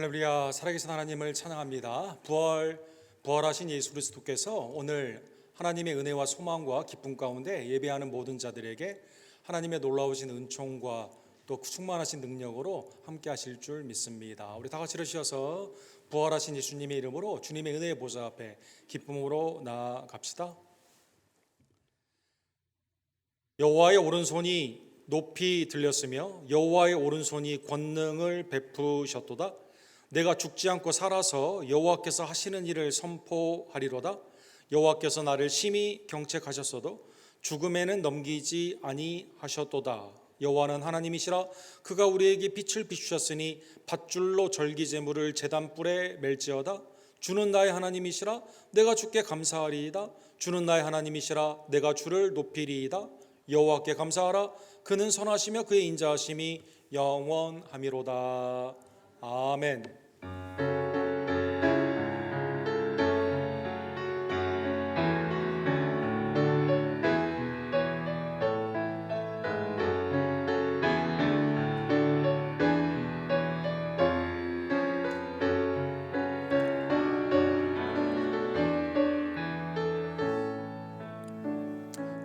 할렐루야. 살아계신 하나님을 찬양합니다. 부활하신 예수 그리스도께서 오늘 하나님의 은혜와 소망과 기쁨 가운데 예배하는 모든 자들에게 하나님의 놀라우신 은총과 또 충만하신 능력으로 함께 하실 줄 믿습니다. 우리 다 같이 일으셔서 부활하신 예수님의 이름으로 주님의 은혜의 보좌 앞에 기쁨으로 나아갑시다. 여호와의 오른손이 높이 들렸으며 여호와의 오른손이 권능을 베푸셨도다. 내가 죽지 않고 살아서 여호와께서 하시는 일을 선포하리로다. 여호와께서 나를 심히 경책하셨어도 죽음에는 넘기지 아니하셨도다. 여호와는 하나님이시라. 그가 우리에게 빛을 비추셨으니 밧줄로 절기제물을 제단불에 멜지어다. 주는 나의 하나님이시라. 내가 주께 감사하리이다. 주는 나의 하나님이시라. 내가 주를 높이리이다. 여호와께 감사하라. 그는 선하시며 그의 인자하심이 영원하미로다. 아멘.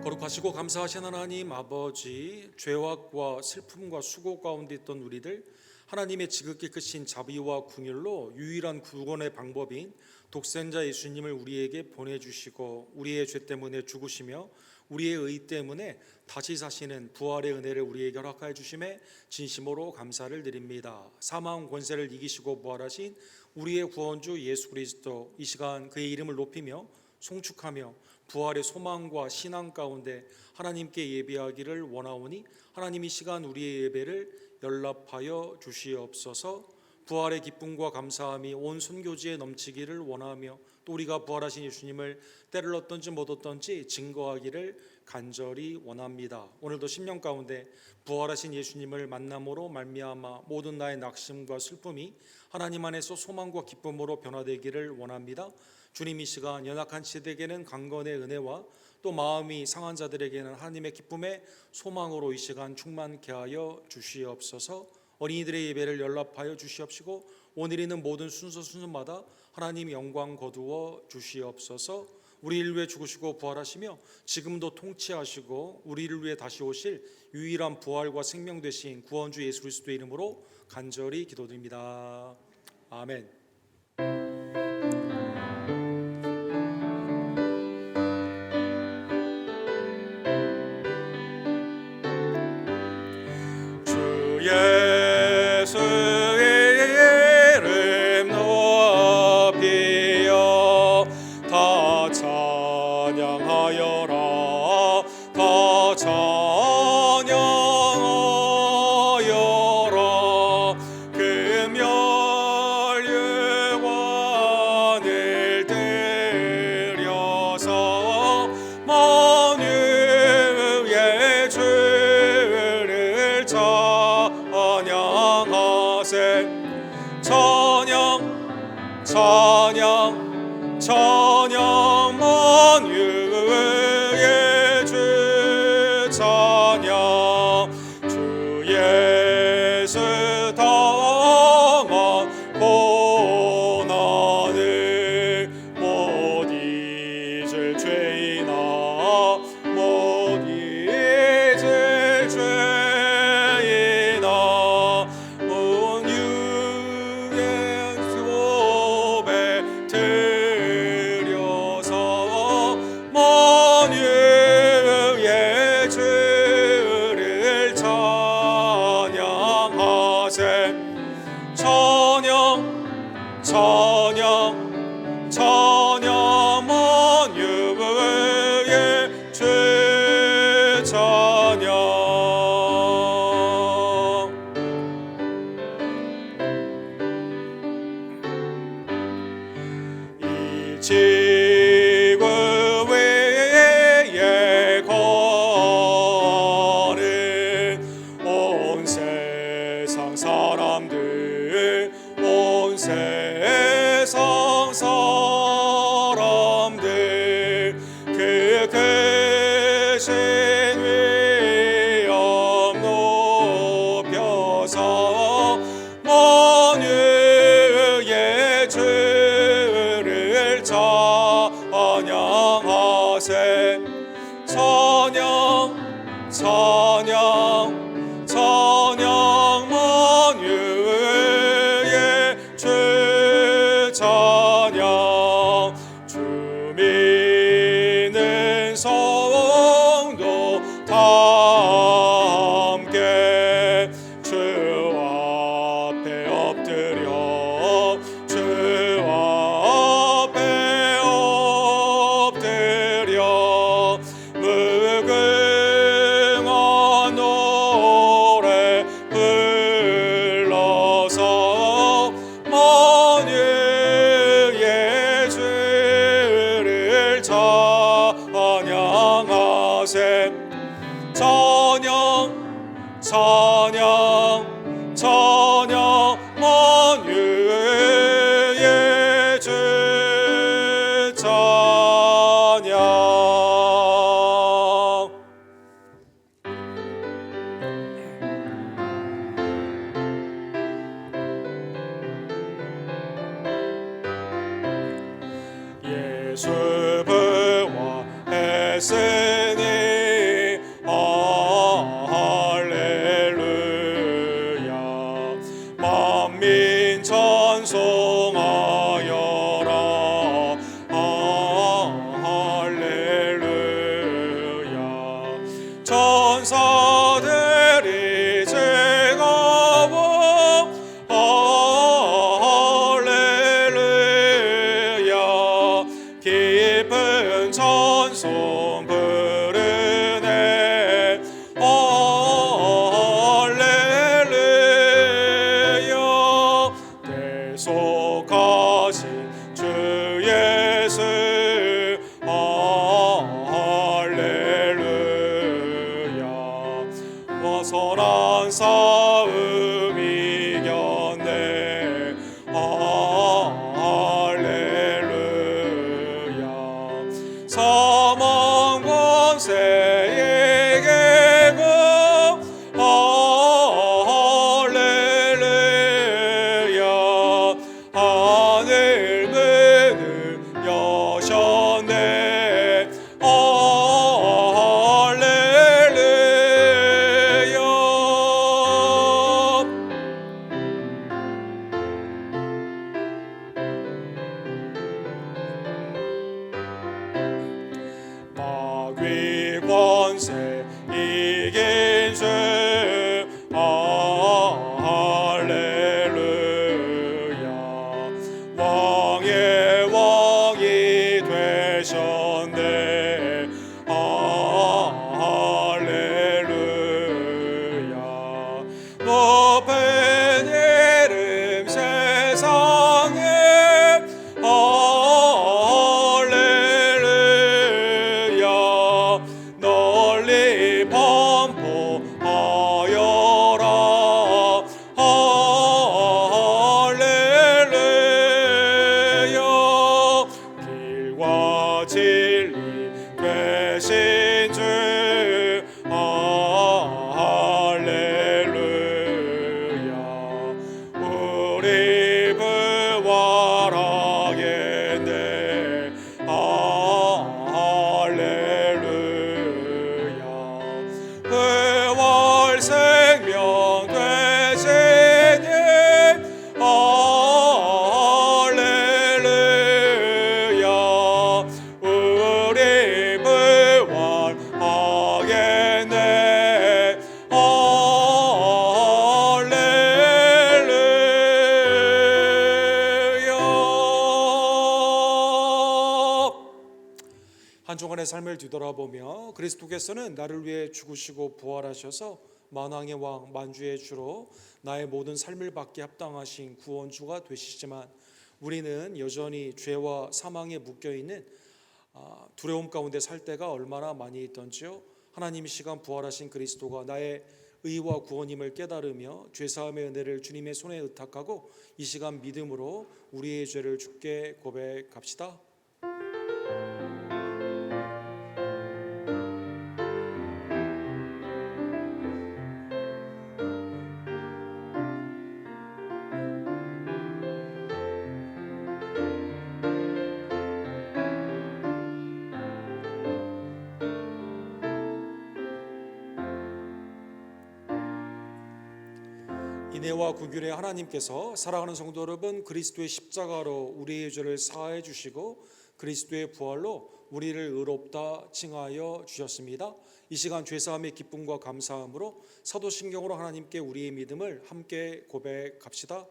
거룩하시고 감사하신 하나님 아버지, 죄악과 슬픔과 수고 가운데 있던 우리들 하나님의 지극히 크신 자비와 긍휼로 유일한 구원의 방법인 독생자 예수님을 우리에게 보내주시고 우리의 죄 때문에 죽으시며 우리의 의 때문에 다시 사시는 부활의 은혜를 우리에게 허락하여 주심에 진심으로 감사를 드립니다. 사망 권세를 이기시고 부활하신 우리의 구원주 예수 그리스도, 이 시간 그의 이름을 높이며 송축하며 부활의 소망과 신앙 가운데 하나님께 예배하기를 원하오니 하나님 이 시간 우리의 예배를 연락하여 주시옵소서. 부활의 기쁨과 감사함이 온 선교지에 넘치기를 원하며 또 우리가 부활하신 예수님을 때를 얻든지 못 얻든지 증거하기를 간절히 원합니다. 오늘도 심령 가운데 부활하신 예수님을 만남으로 말미암아 모든 나의 낙심과 슬픔이 하나님 안에서 소망과 기쁨으로 변화되기를 원합니다. 주님, 이 시간 연약한 시대에게는 강건의 은혜와 또 마음이 상한 자들에게는 하나님의 기쁨의 소망으로 이 시간 충만케 하여 주시옵소서. 어린이들의 예배를 연락하여 주시옵시고 오늘 있는 모든 순서마다 하나님 영광 거두어 주시옵소서. 우리를 위해 죽으시고 부활하시며 지금도 통치하시고 우리를 위해 다시 오실 유일한 부활과 생명 되신 구원주 예수 그리스도의 이름으로 간절히 기도드립니다. 아멘. 예수의 이름 높이여 다 찬양하여라. 다 찬양하여라. 금멸유관을 들여서 만유의 주를 찬양 찬양 만유의 찬양하세. 찬양 찬양 찬양 만유의 주 찬양. 주 믿는 성도 다 함께 주 앞에 엎드려 주 앞에 엎드려 무궁한 노래 불러서 만유의 주를 찬양하세. 찬양 찬양 찬양 만유의 주 찬양. 예수 부활했으니 할렐루야. 만민 찬송하여라. 할렐루야. 천사들이 즐거워 할렐루야. 깊은 찬송 부르네. 할렐루야. 대속하신 주 예수 할렐루야. 와선한 싸움 이겼네. 할렐루야. 사망 권세 이기고 할렐루야. 하늘 문을 여셨네. 할렐루야. 마귀 권세 이긴 주 할렐루야. 왕의 왕이 되셨네. 할렐루야. 높은 이름 세상에 할렐루야. 널리 선포하여라. 할렐루야. 길과 진리 되신 주 할렐루야. 우리 부활하겠네. 할렐루야. 부활 생명 되시니 할렐루야. 우리 부활하겠네. 할렐루야. 한 주간의 삶을 뒤돌아보며 그리스도께서는 나를 위해 죽으시고 부활하셔서 만왕의 왕 만주의 주로 나의 모든 삶을 받기 합당하신 구원주가 되시지만 우리는 여전히 죄와 사망에 묶여있는 두려움 가운데 살 때가 얼마나 많이 있던지요. 하나님 이 시간 부활하신 그리스도가 나의 의와 구원임을 깨달으며 죄사함의 은혜를 주님의 손에 의탁하고 이 시간 믿음으로 우리의 죄를 주께 고백합시다. 인애와 긍휼의 하나님께서 사랑하는 성도 여러분, 그리스도의 십자가로 우리의 죄를 사하여 주시고 그리스도의 부활로 우리를 의롭다 칭하여 주셨습니다. 이 시간 죄사함의 기쁨과 감사함으로 사도신경으로 하나님께 우리의 믿음을 함께 고백합시다.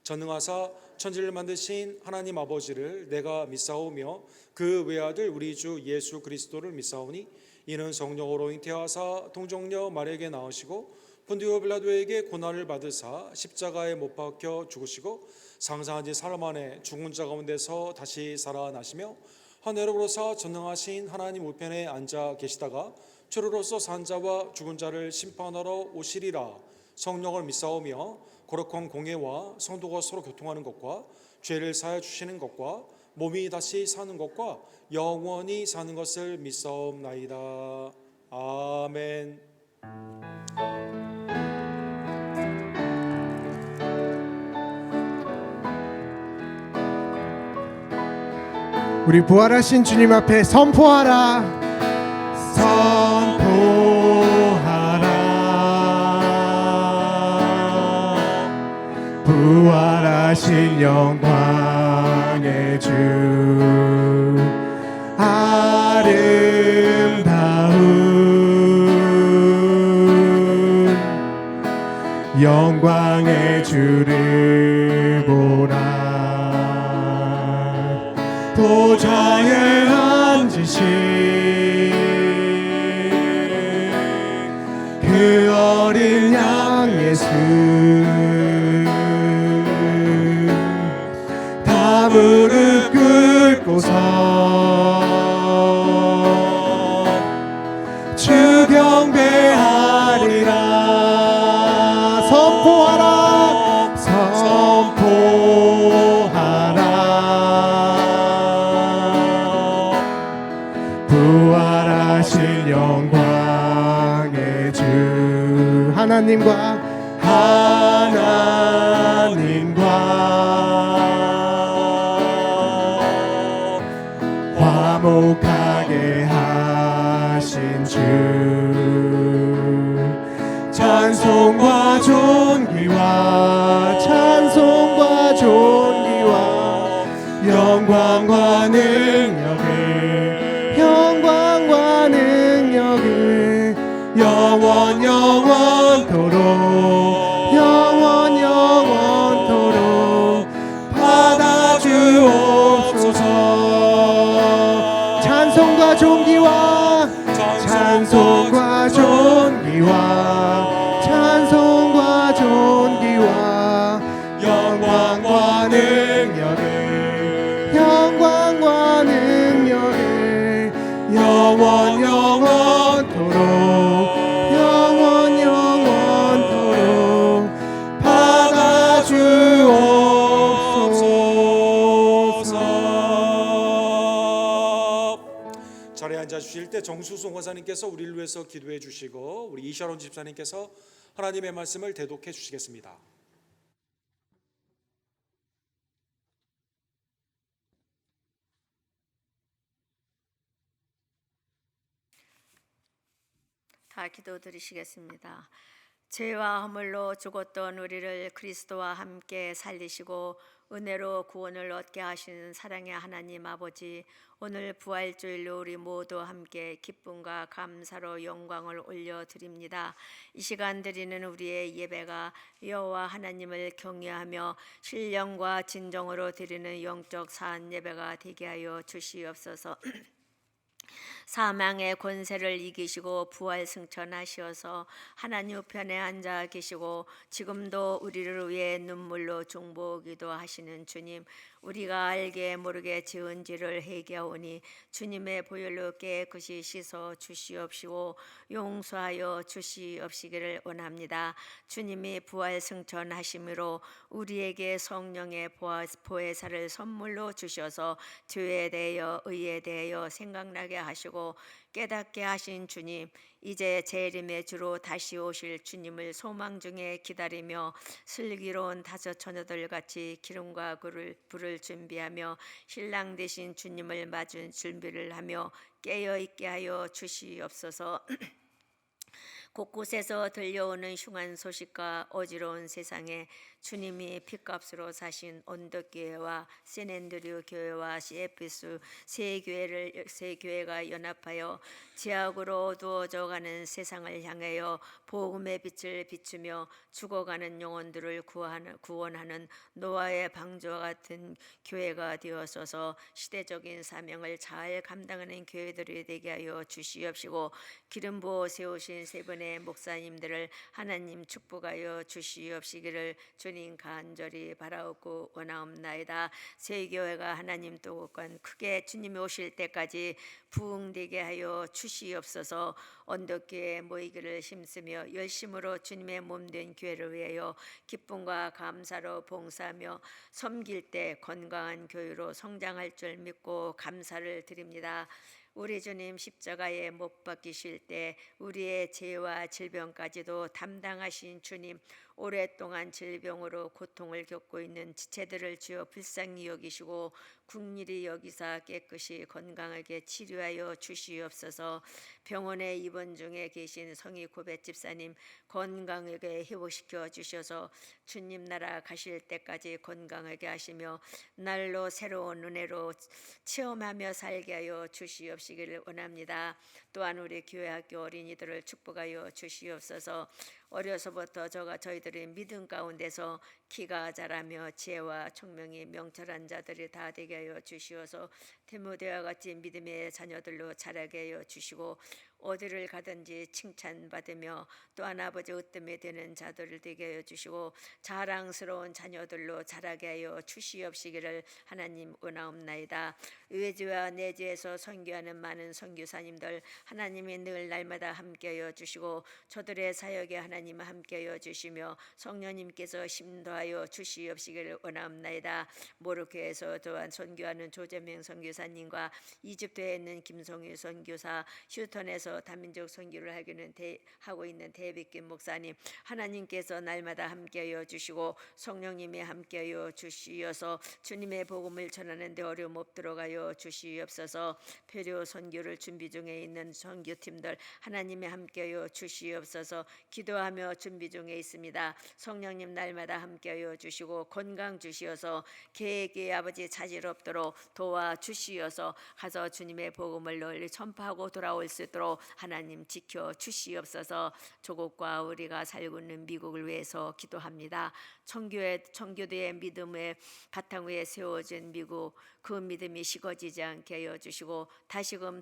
전능하사 천지를 만드신 하나님 아버지를 내가 믿사오며 그 외아들 우리 주 예수 그리스도를 믿사오니 이는 성령으로 잉태하사 동정녀 마리아에게 나으시고 본디오 빌라도에게 고난을 받으사 십자가에 못 박혀 죽으시고 상상한 지 사흘 만에 죽은 자 가운데서 다시 살아나시며 하늘로서 전능하신 하나님 우편에 앉아 계시다가 주로서 산 자와 죽은 자를 심판하러 오시리라. 성령을 믿사오며 거룩한 공예와 성도가 서로 교통하는 것과 죄를 사하여 주시는 것과 몸이 다시 사는 것과 영원히 사는 것을 믿사옵나이다. 아멘. 우리 부활하신 주님 앞에 선포하라. 선포하라. 부활하신 영광의 주 아름다운 영광의 주를 보라. 도자에 앉으신 그 어린 양 예수 다 무릎 꿇고서 주 경배하리라. 선포하라. 선포하라. 부활하신 영광의 주 하나님과 화목하게 하신 주 찬송과 존귀와 영광과 능력을 영원토록 받아주옵소서. 찬송과 존귀와 영광과 능력을 영원토록 받아주옵소서. 자리에 앉아 주실 때 정수송 권사님께서 우리를 위해서 기도해 주시고 우리 이샤론 집사님께서 하나님의 말씀을 대독해 주시겠습니다. 다 기도드리시겠습니다. 죄와 허물로 죽었던 우리를 그리스도와 함께 살리시고 은혜로 구원을 얻게 하시는 사랑의 하나님 아버지, 오늘 부활주일로 우리 모두 함께 기쁨과 감사로 영광을 올려드립니다. 이 시간 드리는 우리의 예배가 여호와 하나님을 경외하며 신령과 진정으로 드리는 영적 사안 예배가 되게 하여 주시옵소서. 사망의 권세를 이기시고 부활 승천하시어서 하나님 우편에 앉아 계시고 지금도 우리를 위해 눈물로 중보기도 하시는 주님, 우리가 알게 모르게 지은 죄를 회개하오니 주님의 보혈로 깨끗이 씻어 주시옵시고 용서하여 주시옵시기를 원합니다. 주님이 부활 승천하심으로 우리에게 성령의 보혜사를 선물로 주셔서 죄에 대하여 의에 대하여 생각나게 하시고 깨닫게 하신 주님, 이제 재림의 주로 다시 오실 주님을 소망 중에 기다리며 슬기로운 다섯 처녀들 같이 기름과 불을 준비하며 신랑 되신 주님을 맞은 준비를 하며 깨어 있게 하여 주시옵소서. 곳곳에서 들려오는 흉한 소식과 어지러운 세상에 주님이 핏값으로 사신 언덕교회와 세넨드류 교회와 CFS 세 교회가 연합하여 죄악으로 어두워져 가는 세상을 향하여 복음의 빛을 비추며 죽어가는 영혼들을 구원하는 노아의 방주와 같은 교회가 되어서서 시대적인 사명을 잘 감당하는 교회들이 되게 하여 주시옵시고, 기름 부어 세우신 세 분의 목사님들을 하나님 축복하여 주시옵시기를 주님 간절히 바라옵고 원하옵나이다. 새 교회가 하나님 또한 크게 주님이 오실 때까지 부흥되게 하여 주시옵소서. 언덕교회에 모이기를 힘쓰며 열심으로 주님의 몸된 교회를 위하여 기쁨과 감사로 봉사하며 섬길 때 건강한 교회로 성장할 줄 믿고 감사를 드립니다. 우리 주님 십자가에 못 박히실 때 우리의 죄와 질병까지도 담당하신 주님, 오랫동안 질병으로 고통을 겪고 있는 지체들을 주여 불쌍히 여기시고 국리리 여기사 깨끗이 건강하게 치료하여 주시옵소서. 병원에 입원 중에 계신 성희 고백 집사님 건강하게 회복시켜 주셔서 주님 나라 가실 때까지 건강하게 하시며 날로 새로운 은혜로 체험하며 살게 하여 주시옵시기를 원합니다. 또한 우리 교회 학교 어린이들을 축복하여 주시옵소서. 어려서부터 저희들의 믿음 가운데서 키가 자라며 지혜와 총명이 명철한 자들이 다 되게 하여 주시어서 디모데와 같이 믿음의 자녀들로 자라게 하여 주시고, 어디를 가든지 칭찬받으며 또한 아버지 으뜸이 되는 자들을 되게 하여 주시고 자랑스러운 자녀들로 자라게 하여 주시옵시기를 하나님 원하옵나이다. 외주와 내주에서 선교하는 많은 선교사님들 하나님이 늘 날마다 함께하여 주시고 저들의 사역에 하나님 함께하여 주시며 성령님께서 심도하여 주시옵시기를 원하옵나이다. 모로코에서 또한 선교하는 조재명 선교사님과 이집트에 있는 김성유 선교사, 휴턴에서 다민족 선교를 하고 있는 데이빗김 목사님 하나님께서 날마다 함께하여 주시고 성령님이 함께하여 주시어서 주님의 복음을 전하는 데 어려움 없도록 하여 주시옵소서. 표류 선교를 준비 중에 있는 선교팀들 하나님이 함께하여 주시옵소서. 기도하며 준비 중에 있습니다. 성령님 날마다 함께하여 주시고 건강 주시어서 계획이 아버지 차질 없도록 도와주시어서 가서 주님의 복음을 널리 전파하고 돌아올 수 있도록 하나님 지켜 주시옵소서. 조국과 우리가 살고 있는 미국을 위해서 기도합니다. 청교도의 믿음의 바탕 위에 세워진 미국, 그 믿음이 식어지지 않게 하여 주시고 다시금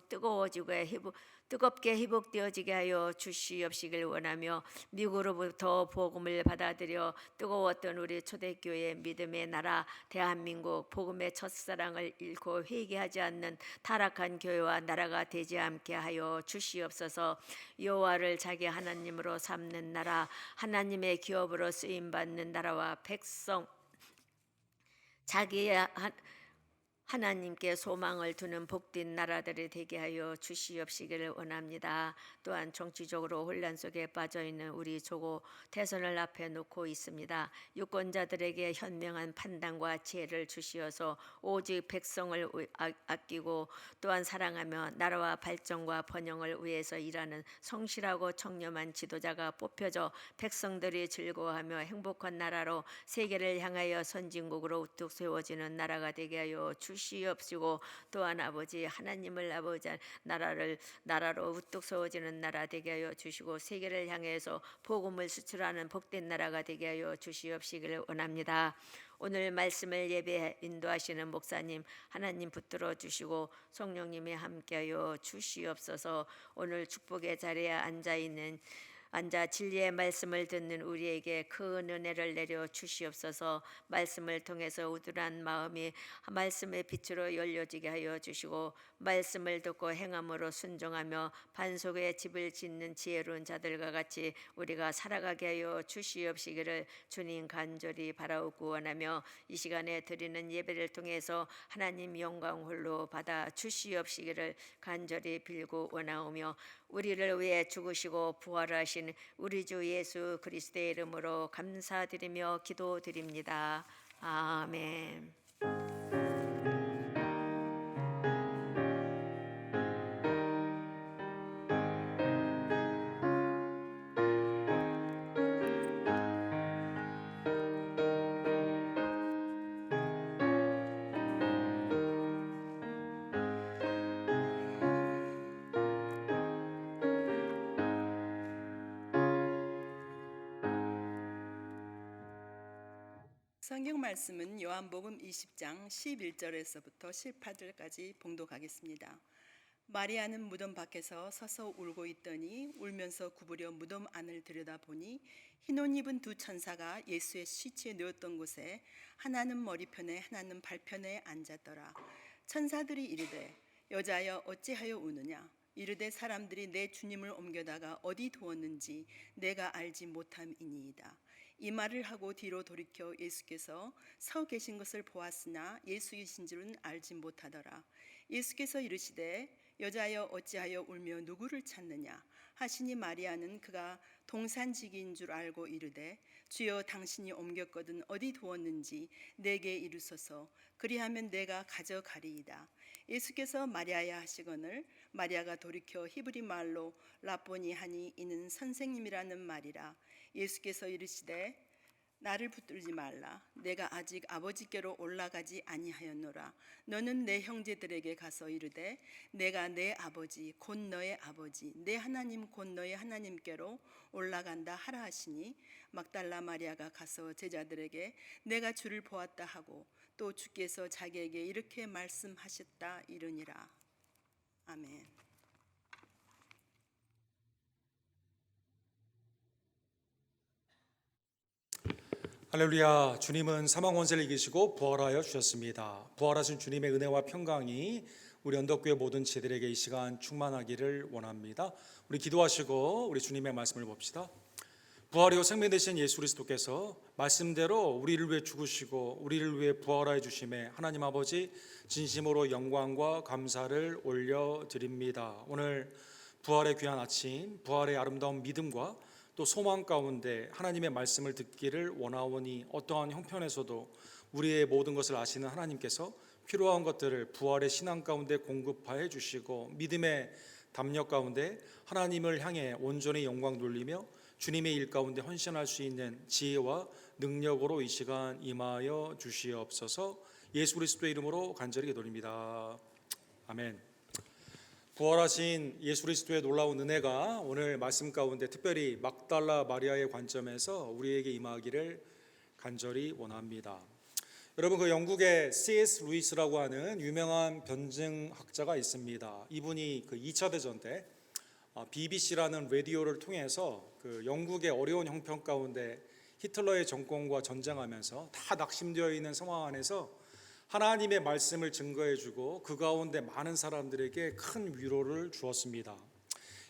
뜨겁게 회복되어지게 하여 주시옵시길 원하며 미국으로부터 복음을 받아들여 뜨거웠던 우리 초대교회의 믿음의 나라 대한민국 복음의 첫사랑을 잃고 회개하지 않는 타락한 교회와 나라가 되지 않게 하여 주시옵소서. 여호와를 자기 하나님으로 삼는 나라, 하나님의 기업으로 쓰임받는 나라와 백성, 자기의 하나님께 소망을 두는 복된 나라들이 되게 하여 주시옵시기를 원합니다. 또한 정치적으로 혼란 속에 빠져있는 우리 조국 대선을 앞에 놓고 있습니다. 유권자들에게 현명한 판단과 지혜를 주시어서 오직 백성을 아끼고 또한 사랑하며 나라와 발전과 번영을 위해서 일하는 성실하고 청렴한 지도자가 뽑혀져 백성들이 즐거워하며 행복한 나라로 세계를 향하여 선진국으로 우뚝 세워지는 나라가 되게 하여 주시옵시고, 또한 아버지 하나님을 아버지 나라로 우뚝 세워지는 나라 되게 하여 주시고 세계를 향해서 복음을 수출하는 복된 나라가 되게 하여 주시옵시기를 원합니다. 오늘 말씀을 예배 인도하시는 목사님 하나님 붙들어 주시고 성령님이 함께하여 주시옵소서. 오늘 축복의 자리에 앉아 진리의 말씀을 듣는 우리에게 큰 은혜를 내려 주시옵소서. 말씀을 통해서 우둔한 마음이 말씀의 빛으로 열려지게 하여 주시고 말씀을 듣고 행함으로 순종하며 반석의 집을 짓는 지혜로운 자들과 같이 우리가 살아가게 하여 주시옵시기를 주님 간절히 바라옵고 원하며 이 시간에 드리는 예배를 통해서 하나님 영광 홀로 받아 주시옵시기를 간절히 빌고 원하오며 우리를 위해 죽으시고 부활하신 우리 주 예수 그리스도의 이름으로 감사드리며 기도드립니다. 아멘. 성경 말씀은 요한복음 20장 11절에서부터 18절까지 봉독하겠습니다. 마리아는 무덤 밖에서 서서 울고 있더니 울면서 구부려 무덤 안을 들여다보니 흰 옷 입은 두 천사가 예수의 시체에 누웠던 곳에 하나는 머리편에 하나는 발편에 앉았더라. 천사들이 이르되 여자여 어찌하여 우느냐? 이르되 사람들이 내 주님을 옮겨다가 어디 두었는지 내가 알지 못함이니이다. 이 말을 하고 뒤로 돌이켜 예수께서 서 계신 것을 보았으나 예수이신 줄은 알지 못하더라. 예수께서 이르시되 여자여 어찌하여 울며 누구를 찾느냐 하시니 마리아는 그가 동산지기인 줄 알고 이르되 주여 당신이 옮겼거든 어디 두었는지 내게 이르소서 그리하면 내가 가져가리이다. 예수께서 마리아야 하시거늘 마리아가 돌이켜 히브리 말로 라보니 하니 이는 선생님이라는 말이라. 예수께서 이르시되 나를 붙들지 말라. 내가 아직 아버지께로 올라가지 아니하였노라. 너는 내 형제들에게 가서 이르되 내가 내 아버지 곧 너의 아버지 내 하나님 곧 너의 하나님께로 올라간다 하라 하시니 막달라 마리아가 가서 제자들에게 내가 주를 보았다 하고 또 주께서 자기에게 이렇게 말씀하셨다 이르니라. 아멘. 할렐루야. 주님은 사망 권세를 이기시고 부활하여 주셨습니다. 부활하신 주님의 은혜와 평강이 우리 언덕교회 모든 지들에게 이 시간 충만하기를 원합니다. 우리 기도하시고 우리 주님의 말씀을 봅시다. 부활이요 생명 되신 예수 그리스도께서 말씀대로 우리를 위해 죽으시고 우리를 위해 부활하여 주심에 하나님 아버지 진심으로 영광과 감사를 올려드립니다. 오늘 부활의 귀한 아침, 부활의 아름다운 믿음과 또 소망 가운데 하나님의 말씀을 듣기를 원하오니 어떠한 형편에서도 우리의 모든 것을 아시는 하나님께서 필요한 것들을 부활의 신앙 가운데 공급하여 주시고 믿음의 담력 가운데 하나님을 향해 온전히 영광 돌리며 주님의 일 가운데 헌신할 수 있는 지혜와 능력으로 이 시간 임하여 주시옵소서. 예수 그리스도의 이름으로 간절히 기도드립니다. 아멘. 부활하신 예수 그리스도의 놀라운 은혜가 오늘 말씀 가운데 특별히 막달라 마리아의 관점에서 우리에게 임하기를 간절히 원합니다. 여러분, 그 영국의 C.S. 루이스라고 하는 유명한 변증학자가 있습니다. 이분이 그 2차 대전 때 BBC라는 라디오를 통해서 그 영국의 어려운 형편 가운데 히틀러의 정권과 전쟁하면서 다 낙심되어 있는 상황 안에서 하나님의 말씀을 증거해주고 그 가운데 많은 사람들에게 큰 위로를 주었습니다.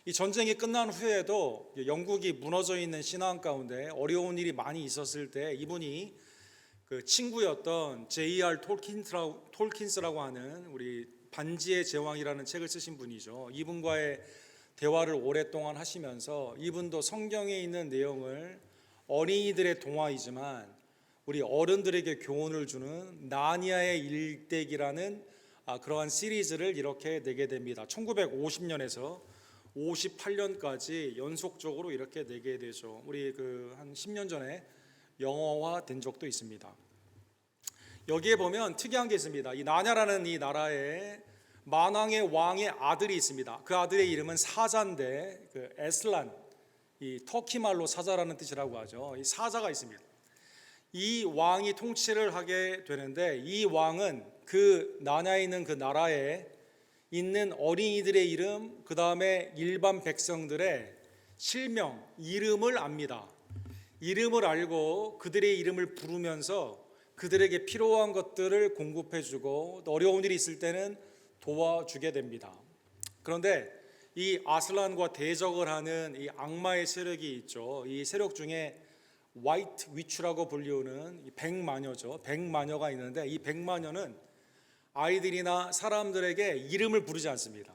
이 전쟁이 끝난 후에도 영국이 무너져 있는 신앙 가운데 어려운 일이 많이 있었을 때 이분이 그 친구였던 J.R. 톨킨스라고 하는 우리 반지의 제왕이라는 책을 쓰신 분이죠. 이분과의 대화를 오랫동안 하시면서 이분도 성경에 있는 내용을 어린이들의 동화이지만 우리 어른들에게 교훈을 주는 나니아의 일대기라는 그러한 시리즈를 이렇게 내게 됩니다. 1950년에서 58년까지 연속적으로 이렇게 내게 되죠. 우리 그 한 10년 전에 영어화 된 적도 있습니다. 여기에 보면 특이한 게 있습니다. 이 나냐라는 이 나라에 만왕의 왕의 아들이 있습니다. 그 아들의 이름은 사자인데 그 에슬란, 이 터키 말로 사자라는 뜻이라고 하죠. 이 사자가 있습니다. 이 왕이 통치를 하게 되는데 이 왕은 그 나냐에 있는 그 나라에 있는 어린이들의 이름, 그 다음에 일반 백성들의 실명, 이름을 압니다. 이름을 알고 그들의 이름을 부르면서 그들에게 필요한 것들을 공급해주고 어려운 일이 있을 때는 도와주게 됩니다. 그런데 이 아슬란과 대적을 하는 이 악마의 세력이 있죠. 이 세력 중에 화이트 위치라고 불리우는 백마녀죠. 백마녀가 있는데 이 백마녀는 아이들이나 사람들에게 이름을 부르지 않습니다.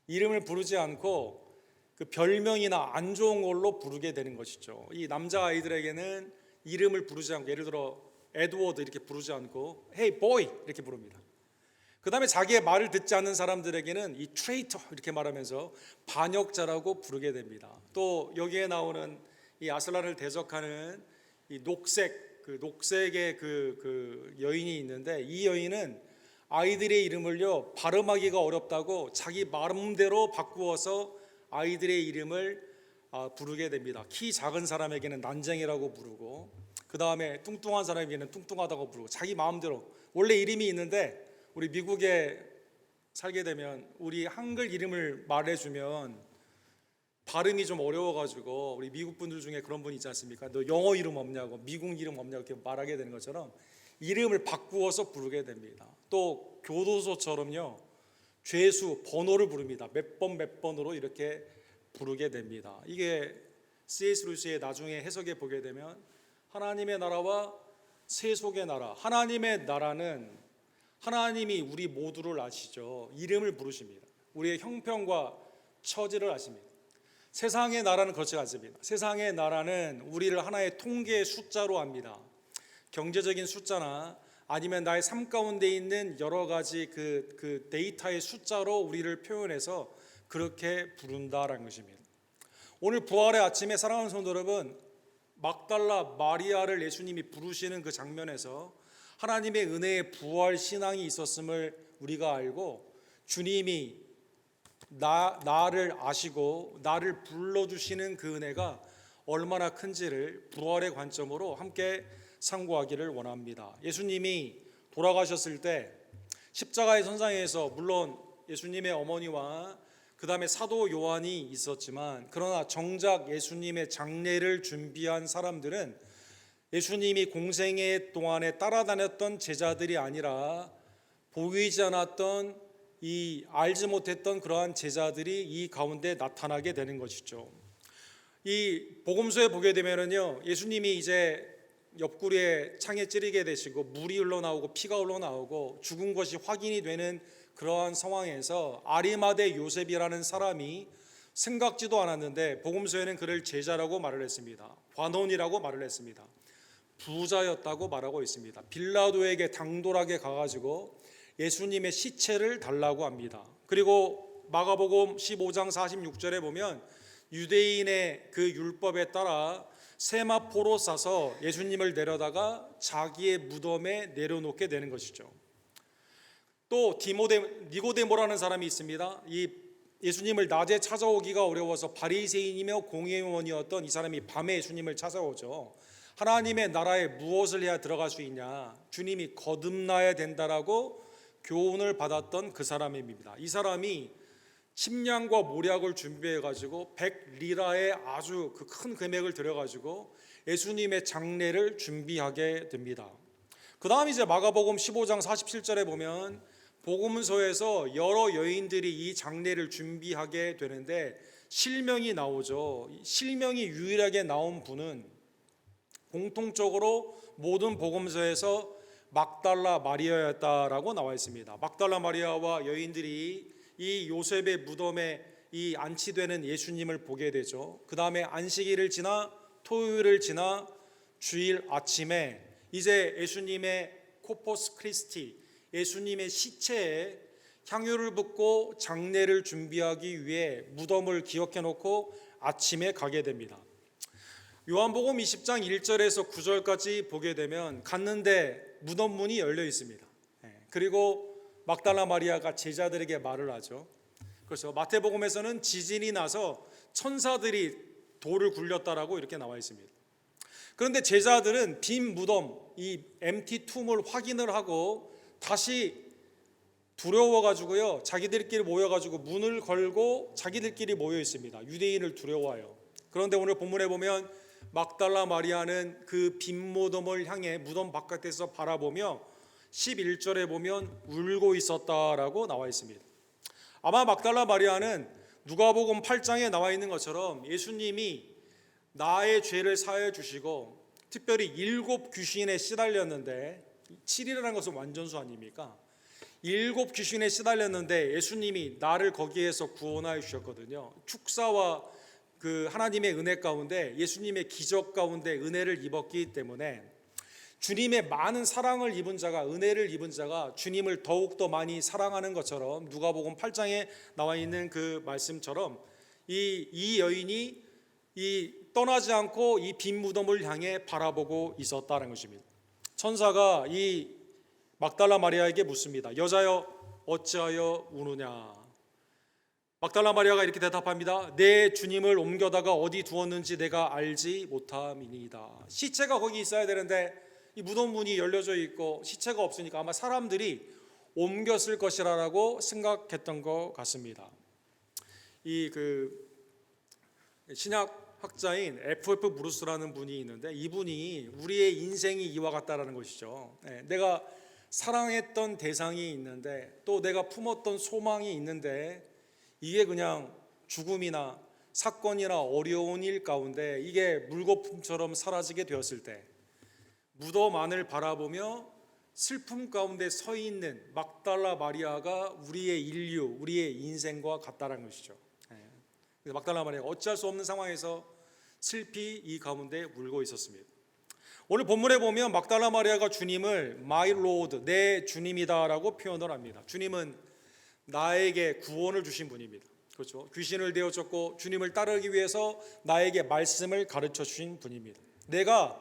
이름을 부르지 않고 그 별명이나 안 좋은 걸로 부르게 되는 것이죠. 이 남자 아이들에게는 이름을 부르지 않고, 예를 들어 에드워드 이렇게 부르지 않고 Hey boy 이렇게 부릅니다. 그 다음에 자기의 말을 듣지 않는 사람들에게는 이 트레이터 이렇게 말하면서 반역자라고 부르게 됩니다. 또 여기에 나오는 이 아슬란을 대적하는 이 녹색의 그 여인이 있는데 이 여인은 아이들의 이름을요 발음하기가 어렵다고 자기 마음대로 바꾸어서 아이들의 이름을 부르게 됩니다. 키 작은 사람에게는 난쟁이라고 부르고 그 다음에 뚱뚱한 사람에게는 뚱뚱하다고 부르고 자기 마음대로 원래 이름이 있는데 우리 미국에 살게 되면 우리 한글 이름을 말해주면 발음이 좀 어려워가지고 우리 미국 분들 중에 그런 분 있지 않습니까? 너 영어 이름 없냐고 미국 이름 없냐고 이렇게 말하게 되는 것처럼 이름을 바꾸어서 부르게 됩니다. 또 교도소처럼요 죄수 번호를 부릅니다. 몇 번으로 이렇게 부르게 됩니다. 이게 C.S. 루이스의 나중에 해석해 보게 되면 하나님의 나라와 세속의 나라, 하나님의 나라는 하나님이 우리 모두를 아시죠. 이름을 부르십니다. 우리의 형편과 처지를 아십니다. 세상의 나라는 그렇지 않습니다. 세상의 나라는 우리를 하나의 통계의 숫자로 압니다. 경제적인 숫자나 아니면 나의 삶 가운데 있는 여러 가지 그 데이터의 숫자로 우리를 표현해서 그렇게 부른다라는 것입니다. 오늘 부활의 아침에 사랑하는 성도 여러분, 막달라 마리아를 예수님이 부르시는 그 장면에서 하나님의 은혜의 부활 신앙이 있었음을 우리가 알고 주님이 나를 아시고 나를 불러주시는 그 은혜가 얼마나 큰지를 부활의 관점으로 함께 상고하기를 원합니다. 예수님이 돌아가셨을 때 십자가의 선상에서 물론 예수님의 어머니와 그 다음에 사도 요한이 있었지만 그러나 정작 예수님의 장례를 준비한 사람들은 예수님이 공생애 동안에 따라다녔던 제자들이 아니라 보이지 않았던 이 알지 못했던 그러한 제자들이 이 가운데 나타나게 되는 것이죠. 이 복음서에 보게 되면은요 예수님이 이제 옆구리에 창에 찌르게 되시고 물이 흘러나오고 피가 흘러나오고 죽은 것이 확인이 되는 그러한 상황에서 아리마대 요셉이라는 사람이 생각지도 않았는데 복음서에는 그를 제자라고 말을 했습니다. 관원이라고 말을 했습니다. 부자였다고 말하고 있습니다. 빌라도에게 당돌하게 가가지고 예수님의 시체를 달라고 합니다. 그리고 마가복음 15장 46절에 보면 유대인의 그 율법에 따라 세마포로 싸서 예수님을 내려다가 자기의 무덤에 내려놓게 되는 것이죠. 또 니고데모라는 사람이 있습니다. 이 예수님을 낮에 찾아오기가 어려워서 바리새인이며 공회원이었던 이 사람이 밤에 예수님을 찾아오죠. 하나님의 나라에 무엇을 해야 들어갈 수 있냐? 주님이 거듭나야 된다라고 교훈을 받았던 그 사람입니다. 이 사람이 침량과 모략을 준비해 가지고 100리라의 아주 그 큰 금액을 들여 가지고 예수님의 장례를 준비하게 됩니다. 그다음 이제 마가복음 15장 47절에 보면 복음서에서 여러 여인들이 이 장례를 준비하게 되는데 실명이 나오죠. 실명이 유일하게 나온 분은 공통적으로 모든 복음서에서 막달라 마리아였다라고 나와 있습니다. 막달라 마리아와 여인들이 이 요셉의 무덤에 이 안치되는 예수님을 보게 되죠. 그 다음에 안식일을 지나 토요일을 지나 주일 아침에 이제 예수님의 코포스 크리스티, 예수님의 시체에 향유를 붓고 장례를 준비하기 위해 무덤을 기억해 놓고 아침에 가게 됩니다. 요한복음 20장 1절에서 9절까지 보게 되면 갔는데 무덤 문이 열려 있습니다. 그리고 막달라 마리아가 제자들에게 말을 하죠. 그래서 마태복음에서는 지진이 나서 천사들이 돌을 굴렸다라고 이렇게 나와 있습니다. 그런데 제자들은 빈 무덤, 이 엠티 툼을 확인을 하고 다시 두려워가지고요, 자기들끼리 모여가지고 문을 걸고 자기들끼리 모여 있습니다. 유대인을 두려워해요. 그런데 오늘 본문에 보면 막달라 마리아는 그 빈 무덤을 향해 무덤 바깥에서 바라보며 11절에 보면 울고 있었다라고 나와 있습니다. 아마 막달라 마리아는 누가복음 8장에 나와 있는 것처럼 예수님이 나의 죄를 사하여 주시고 특별히 7 귀신에 시달렸는데 7이라는 것은 완전수 아닙니까? 7 귀신에 시달렸는데 예수님이 나를 거기에서 구원하여 주셨거든요. 축사와 그 하나님의 은혜 가운데 예수님의 기적 가운데 은혜를 입었기 때문에 주님의 많은 사랑을 입은 자가, 은혜를 입은 자가 주님을 더욱더 많이 사랑하는 것처럼 누가복음 8장에 나와 있는 그 말씀처럼 이 여인이 이 떠나지 않고 이 빈 무덤을 향해 바라보고 있었다는 것입니다. 천사가 이 막달라 마리아에게 묻습니다. 여자여 어찌하여 우느냐? 막달라 마리아가 이렇게 대답합니다. 내 주님을 옮겨다가 어디 두었는지 내가 알지 못함이니이다. 시체가 거기 있어야 되는데 이 무덤 문이 열려져 있고 시체가 없으니까 아마 사람들이 옮겼을 것이라고 생각했던 것 같습니다. 이 신약 학자인 F.F. 브루스라는 분이 있는데 이분이 우리의 인생이 이와 같다라는 것이죠. 내가 사랑했던 대상이 있는데 또 내가 품었던 소망이 있는데 이게 그냥 죽음이나 사건이나 어려운 일 가운데 이게 물거품처럼 사라지게 되었을 때 무덤 안을 바라보며 슬픔 가운데 서 있는 막달라 마리아가 우리의 인류, 우리의 인생과 같다는 것이죠. 그래서 막달라 마리아가 어찌할 수 없는 상황에서 슬피 이 가운데 울고 있었습니다. 오늘 본문에 보면 막달라 마리아가 주님을 My Lord, 내 주님이다라고 표현을 합니다. 주님은 나에게 구원을 주신 분입니다. 그렇죠? 귀신을 되어졌고 주님을 따르기 위해서 나에게 말씀을 가르쳐 주신 분입니다. 내가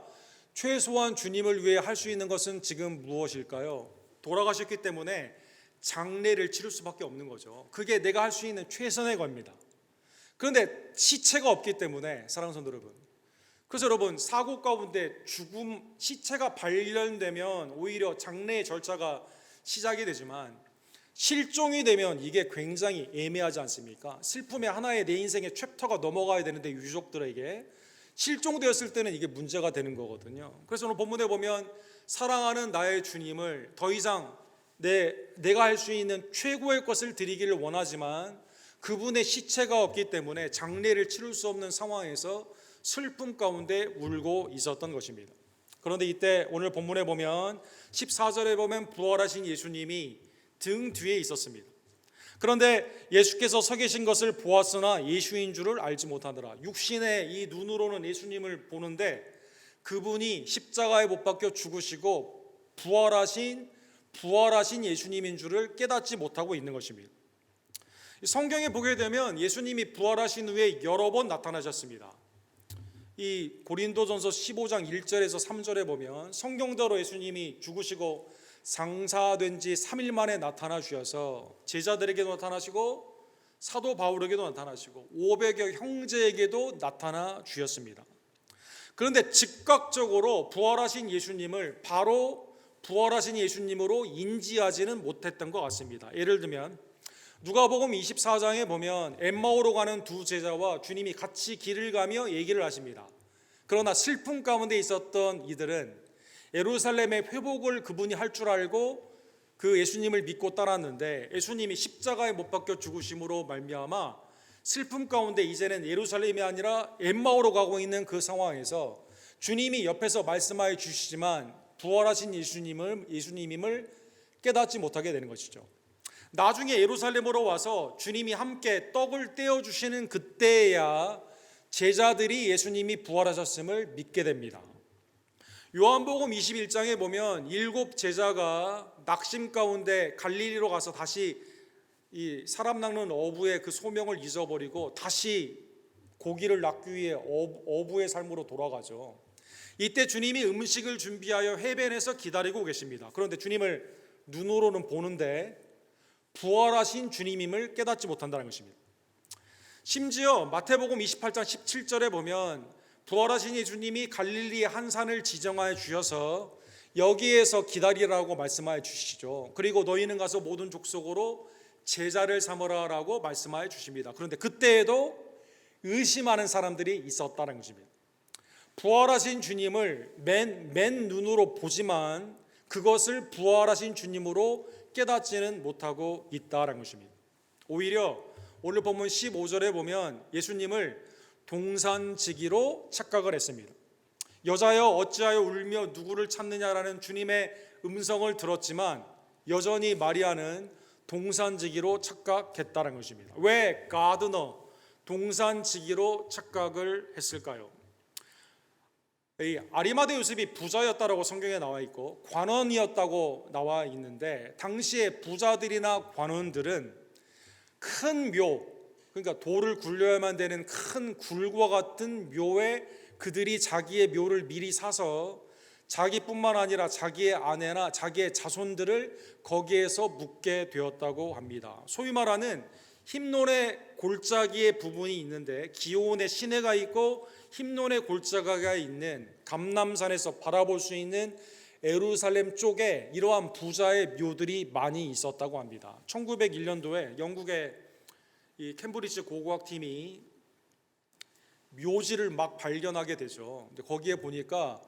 최소한 주님을 위해 할 수 있는 것은 지금 무엇일까요? 돌아가셨기 때문에 장례를 치를 수밖에 없는 거죠. 그게 내가 할 수 있는 최선의 겁니다. 그런데 시체가 없기 때문에 사랑하는 성도 여러분, 그래서 여러분 사고 가운데 죽음 시체가 발견되면 오히려 장례의 절차가 시작이 되지만 실종이 되면 이게 굉장히 애매하지 않습니까? 슬픔의 하나의 내 인생의 챕터가 넘어가야 되는데 유족들에게 실종되었을 때는 이게 문제가 되는 거거든요. 그래서 오늘 본문에 보면 사랑하는 나의 주님을 더 이상 내가 할 수 있는 최고의 것을 드리기를 원하지만 그분의 시체가 없기 때문에 장례를 치를 수 없는 상황에서 슬픔 가운데 울고 있었던 것입니다. 그런데 이때 오늘 본문에 보면 14절에 보면 부활하신 예수님이 등 뒤에 있었습니다. 그런데 예수께서 서 계신 것을 보았으나 예수인 줄을 알지 못하더라. 육신의 이 눈으로는 예수님을 보는데 그분이 십자가에 못 박혀 죽으시고 부활하신 예수님인 줄을 깨닫지 못하고 있는 것입니다. 성경에 보게 되면 예수님이 부활하신 후에 여러 번 나타나셨습니다. 이 고린도전서 15장 1절에서 3절에 보면 성경대로 예수님이 죽으시고 상사된 지 3일 만에 나타나 주셔서 제자들에게도 나타나시고 사도 바울에게도 나타나시고 500여 형제에게도 나타나 주셨습니다. 그런데 즉각적으로 부활하신 예수님을 바로 부활하신 예수님으로 인지하지는 못했던 것 같습니다. 예를 들면 누가복음 24장에 보면 엠마오로 가는 두 제자와 주님이 같이 길을 가며 얘기를 하십니다. 그러나 슬픔 가운데 있었던 이들은 예루살렘의 회복을 그분이 할 줄 알고 그 예수님을 믿고 따랐는데 예수님이 십자가에 못 박혀 죽으심으로 말미암아 슬픔 가운데 이제는 예루살렘이 아니라 엠마오로 가고 있는 그 상황에서 주님이 옆에서 말씀하여 주시지만 부활하신 예수님임을 깨닫지 못하게 되는 것이죠. 나중에 예루살렘으로 와서 주님이 함께 떡을 떼어 주시는 그때야 제자들이 예수님이 부활하셨음을 믿게 됩니다. 요한복음 21장에 보면 7 제자가 낙심 가운데 갈릴리로 가서 다시 이 사람 낚는 어부의 그 소명을 잊어버리고 다시 고기를 낚기 위해 어부의 삶으로 돌아가죠. 이때 주님이 음식을 준비하여 해변에서 기다리고 계십니다. 그런데 주님을 눈으로는 보는데 부활하신 주님임을 깨닫지 못한다는 것입니다. 심지어 마태복음 28장 17절에 보면 부활하신 예수님이 갈릴리의 한 산을 지정하여 주셔서 여기에서 기다리라고 말씀하여 주시죠. 그리고 너희는 가서 모든 족속으로 제자를 삼으라라고 말씀하여 주십니다. 그런데 그때에도 의심하는 사람들이 있었다는 것입니다. 부활하신 주님을 맨 눈으로 보지만 그것을 부활하신 주님으로 깨닫지는 못하고 있다는 것입니다. 오히려 오늘 본문 15절에 보면 예수님을 동산지기로 착각을 했습니다. 여자여 어찌하여 울며 누구를 찾느냐라는 주님의 음성을 들었지만 여전히 마리아는 동산지기로 착각했다는 것입니다. 왜 가드너 동산지기로 착각을 했을까요? 이 아리마대 요셉이 부자였다라고 성경에 나와 있고 관원이었다고 나와 있는데 당시에 부자들이나 관원들은 큰 묘, 그러니까 돌을 굴려야만 되는 큰 굴과 같은 묘에 그들이 자기의 묘를 미리 사서 자기뿐만 아니라 자기의 아내나 자기의 자손들을 거기에서 묻게 되었다고 합니다. 소위 말하는 흰논의 골짜기의 부분이 있는데 기온의 시내가 있고 흰논의 골짜기가 있는 감람산에서 바라볼 수 있는 예루살렘 쪽에 이러한 부자의 묘들이 많이 있었다고 합니다. 1901년도에 영국의 이 캠브리지 고고학팀이 묘지를 막 발견하게 되죠. 근데 거기에 보니까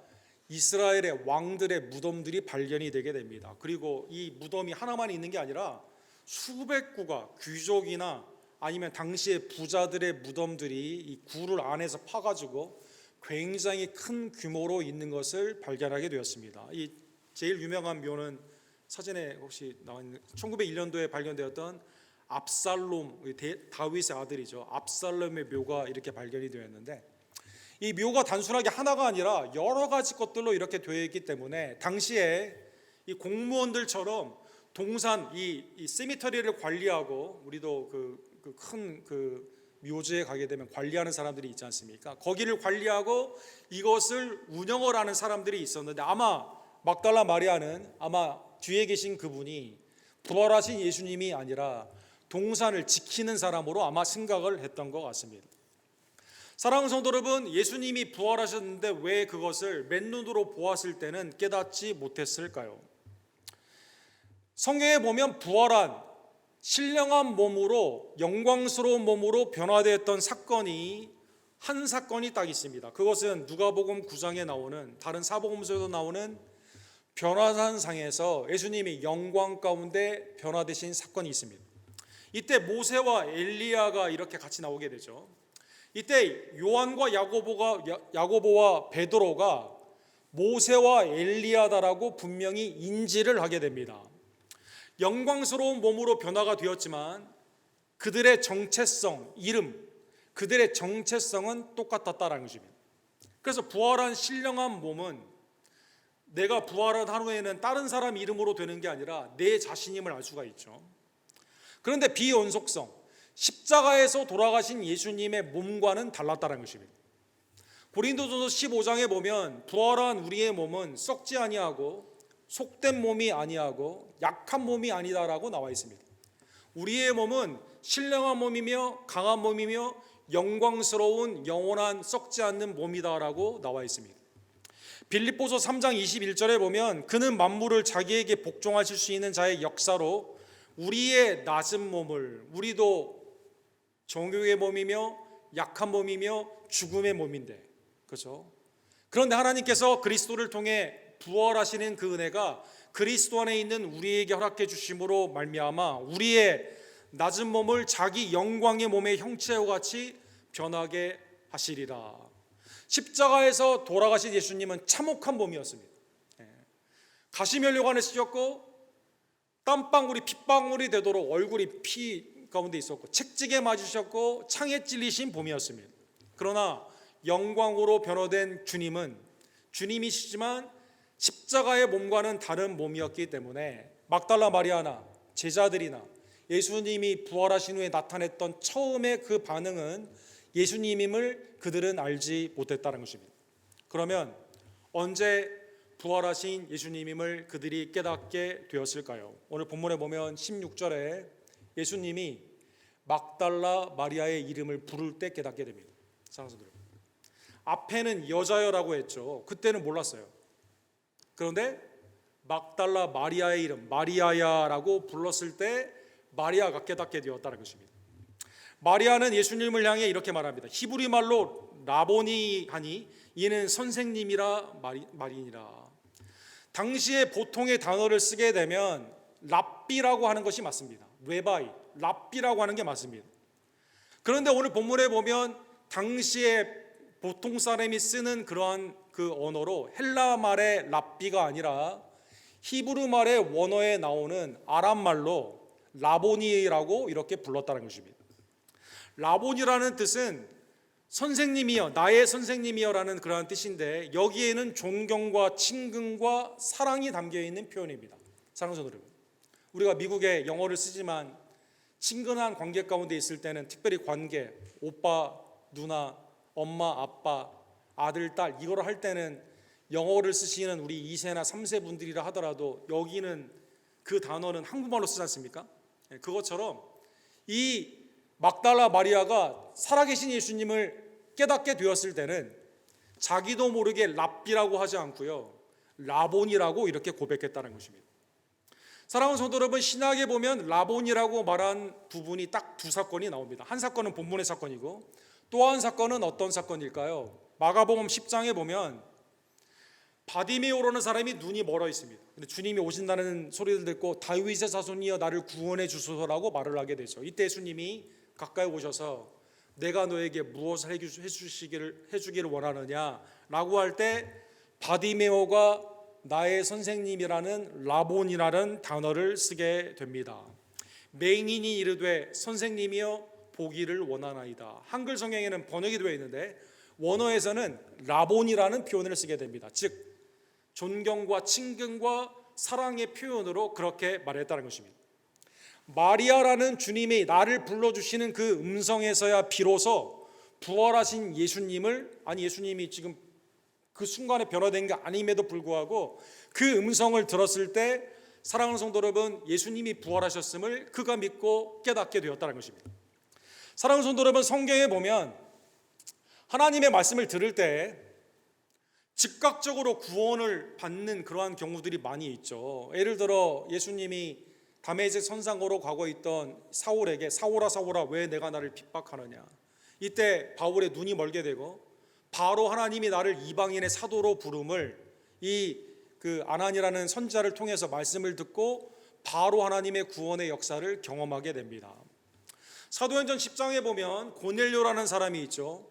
이스라엘의 왕들의 무덤들이 발견이 되게 됩니다. 그리고 이 무덤이 하나만 있는 게 아니라 수백 구가 귀족이나 아니면 당시의 부자들의 무덤들이 이 굴을 안에서 파가지고 굉장히 큰 규모로 있는 것을 발견하게 되었습니다. 이 제일 유명한 묘는 사진에 혹시 나와 있는 1901년도에 발견되었던 압살롬, 다윗의 아들이죠. 압살롬의 묘가 이렇게 발견이 되었는데 이 묘가 단순하게 하나가 아니라 여러 가지 것들로 이렇게 되어 있기 때문에 당시에 이 공무원들처럼 동산 이 세미터리를 관리하고 우리도 큰 묘지에 가게 되면 관리하는 사람들이 있지 않습니까? 거기를 관리하고 이것을 운영을 하는 사람들이 있었는데 아마 막달라 마리아는 아마 뒤에 계신 그분이 부활하신 예수님이 아니라 동산을 지키는 사람으로 아마 생각을 했던 것 같습니다. 사랑하는 성도 여러분, 예수님이 부활하셨는데 왜 그것을 맨눈으로 보았을 때는 깨닫지 못했을까요? 성경에 보면 부활한 신령한 몸으로 영광스러운 몸으로 변화되었던 사건이 한 사건이 딱 있습니다. 그것은 누가복음 9장에 나오는 다른 사복음서에도 나오는 변화산상에서 예수님이 영광 가운데 변화되신 사건이 있습니다. 이때 모세와 엘리야가 이렇게 같이 나오게 되죠. 이때 요한과 야고보와 베드로가 모세와 엘리야다라고 분명히 인지를 하게 됩니다. 영광스러운 몸으로 변화가 되었지만 그들의 정체성, 이름, 그들의 정체성은 똑같았다라는 것입니다. 그래서 부활한 신령한 몸은 내가 부활한 하루에는 다른 사람 이름으로 되는 게 아니라 내 자신임을 알 수가 있죠. 그런데 비연속성, 십자가에서 돌아가신 예수님의 몸과는 달랐다는 것입니다. 고린도전서 15장에 보면 부활한 우리의 몸은 썩지 아니하고 속된 몸이 아니하고 약한 몸이 아니다라고 나와 있습니다. 우리의 몸은 신령한 몸이며 강한 몸이며 영광스러운 영원한 썩지 않는 몸이다라고 나와 있습니다. 빌립보서 3장 21절에 보면 그는 만물을 자기에게 복종하실 수 있는 자의 역사로 우리의 낮은 몸을, 우리도 정욕의 몸이며 약한 몸이며 죽음의 몸인데, 그렇죠? 그런데 하나님께서 그리스도를 통해 부활하시는 그 은혜가 그리스도 안에 있는 우리에게 허락해 주심으로 말미암아 우리의 낮은 몸을 자기 영광의 몸의 형체와 같이 변하게 하시리라. 십자가에서 돌아가신 예수님은 참혹한 몸이었습니다. 가시면류관에 씌었고 땀방울이 핏방울이 되도록 얼굴이 피 가운데 있었고 책찍에 맞으셨고 창에 찔리신 몸이었습니다. 그러나 영광으로 변화된 주님은 주님이시지만 십자가의 몸과는 다른 몸이었기 때문에 막달라 마리아나 제자들이나 예수님이 부활하신 후에 나타냈던 처음의 그 반응은 예수님임을 그들은 알지 못했다는 것입니다. 그러면 언제 부활하신 예수님임을 그들이 깨닫게 되었을까요? 오늘 본문에 보면 16절에 예수님이 막달라 마리아의 이름을 부를 때 깨닫게 됩니다. 사랑하는 여러분, 앞에는 여자여라고 했죠. 그때는 몰랐어요. 그런데 막달라 마리아의 이름 마리아야라고 불렀을 때 마리아가 깨닫게 되었다는 것입니다. 마리아는 예수님을 향해 이렇게 말합니다. 히브리 말로 라보니 하니 이는 선생님이라 말이니라. 당시에 보통의 단어를 쓰게 되면 랍비라고 하는 것이 맞습니다. 레바이, 랍비라고 하는 게 맞습니다. 그런데 오늘 본문에 보면 당시에 보통 사람이 쓰는 그러한 그 언어로 헬라 말의 랍비가 아니라 히브리 말의 원어에 나오는 아람 말로 라보니라고 이렇게 불렀다는 것입니다. 라보니라는 뜻은 선생님이여, 나의 선생님이여라는 그러한 뜻인데 여기에는 존경과 친근과 사랑이 담겨 있는 표현입니다. 사랑하는 여러분, 우리가 미국에 영어를 쓰지만 친근한 관계 가운데 있을 때는 특별히 관계, 오빠, 누나, 엄마, 아빠, 아들, 딸 이걸 할 때는 영어를 쓰시는 우리 2세나 3세 분들이라 하더라도 여기는 그 단어는 한국말로 쓰지 않습니까? 그것처럼 이 막달라 마리아가 살아계신 예수님을 깨닫게 되었을 때는 자기도 모르게 랍비라고 하지 않고요, 라본이라고 이렇게 고백했다는 것입니다. 사랑하는 성도 여러분, 신약에 보면 라본이라고 말한 부분이 딱 두 사건이 나옵니다. 한 사건은 본문의 사건이고 또 한 사건은 어떤 사건일까요? 마가복음 10장에 보면 바디메오라는 사람이 눈이 멀어 있습니다. 근데 주님이 오신다는 소리를 듣고 다윗의 자손이여 나를 구원해 주소서라고 말을 하게 되죠. 이때 예수님이 가까이 오셔서 내가 너에게 무엇을 해주기를 원하느냐라고 할 때 바디메오가 나의 선생님이라는 라본이라는 단어를 쓰게 됩니다. 맹인이 이르되 선생님이여 보기를 원하나이다. 한글 성경에는 번역이 되어 있는데 원어에서는 라본이라는 표현을 쓰게 됩니다. 즉 존경과 친근과 사랑의 표현으로 그렇게 말했다는 것입니다. 마리아라는 주님이 나를 불러주시는 그 음성에서야 비로소 부활하신 예수님이 지금 그 순간에 변화된 게 아님에도 불구하고 그 음성을 들었을 때 사랑하는 성도 여러분, 예수님이 부활하셨음을 그가 믿고 깨닫게 되었다는 것입니다. 사랑하는 성도 여러분, 성경에 보면 하나님의 말씀을 들을 때 즉각적으로 구원을 받는 그러한 경우들이 많이 있죠. 예를 들어 예수님이 다메섹 선상으로 가고 있던 사울에게 사울아 사울아 왜 내가 나를 핍박하느냐, 이때 바울의 눈이 멀게 되고 바로 하나님이 나를 이방인의 사도로 부름을 그 아나니라는 선지자를 통해서 말씀을 듣고 바로 하나님의 구원의 역사를 경험하게 됩니다. 사도행전 10장에 보면 고넬료라는 사람이 있죠.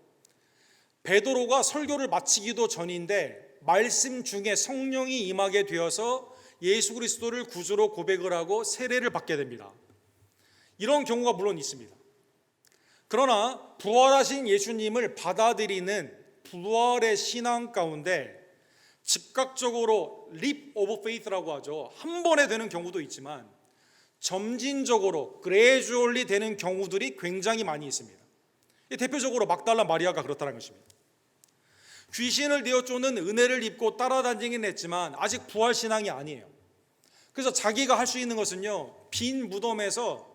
베드로가 설교를 마치기도 전인데 말씀 중에 성령이 임하게 되어서 예수 그리스도를 구주로 고백을 하고 세례를 받게 됩니다. 이런 경우가 물론 있습니다. 그러나 부활하신 예수님을 받아들이는 부활의 신앙 가운데 즉각적으로 leap of faith라고 하죠. 한 번에 되는 경우도 있지만 점진적으로 gradually 되는 경우들이 굉장히 많이 있습니다. 대표적으로 막달라 마리아가 그렇다는 것입니다. 귀신을 내어 쫓는 은혜를 입고 따라다니긴 했지만 아직 부활 신앙이 아니에요. 그래서 자기가 할 수 있는 것은요, 빈 무덤에서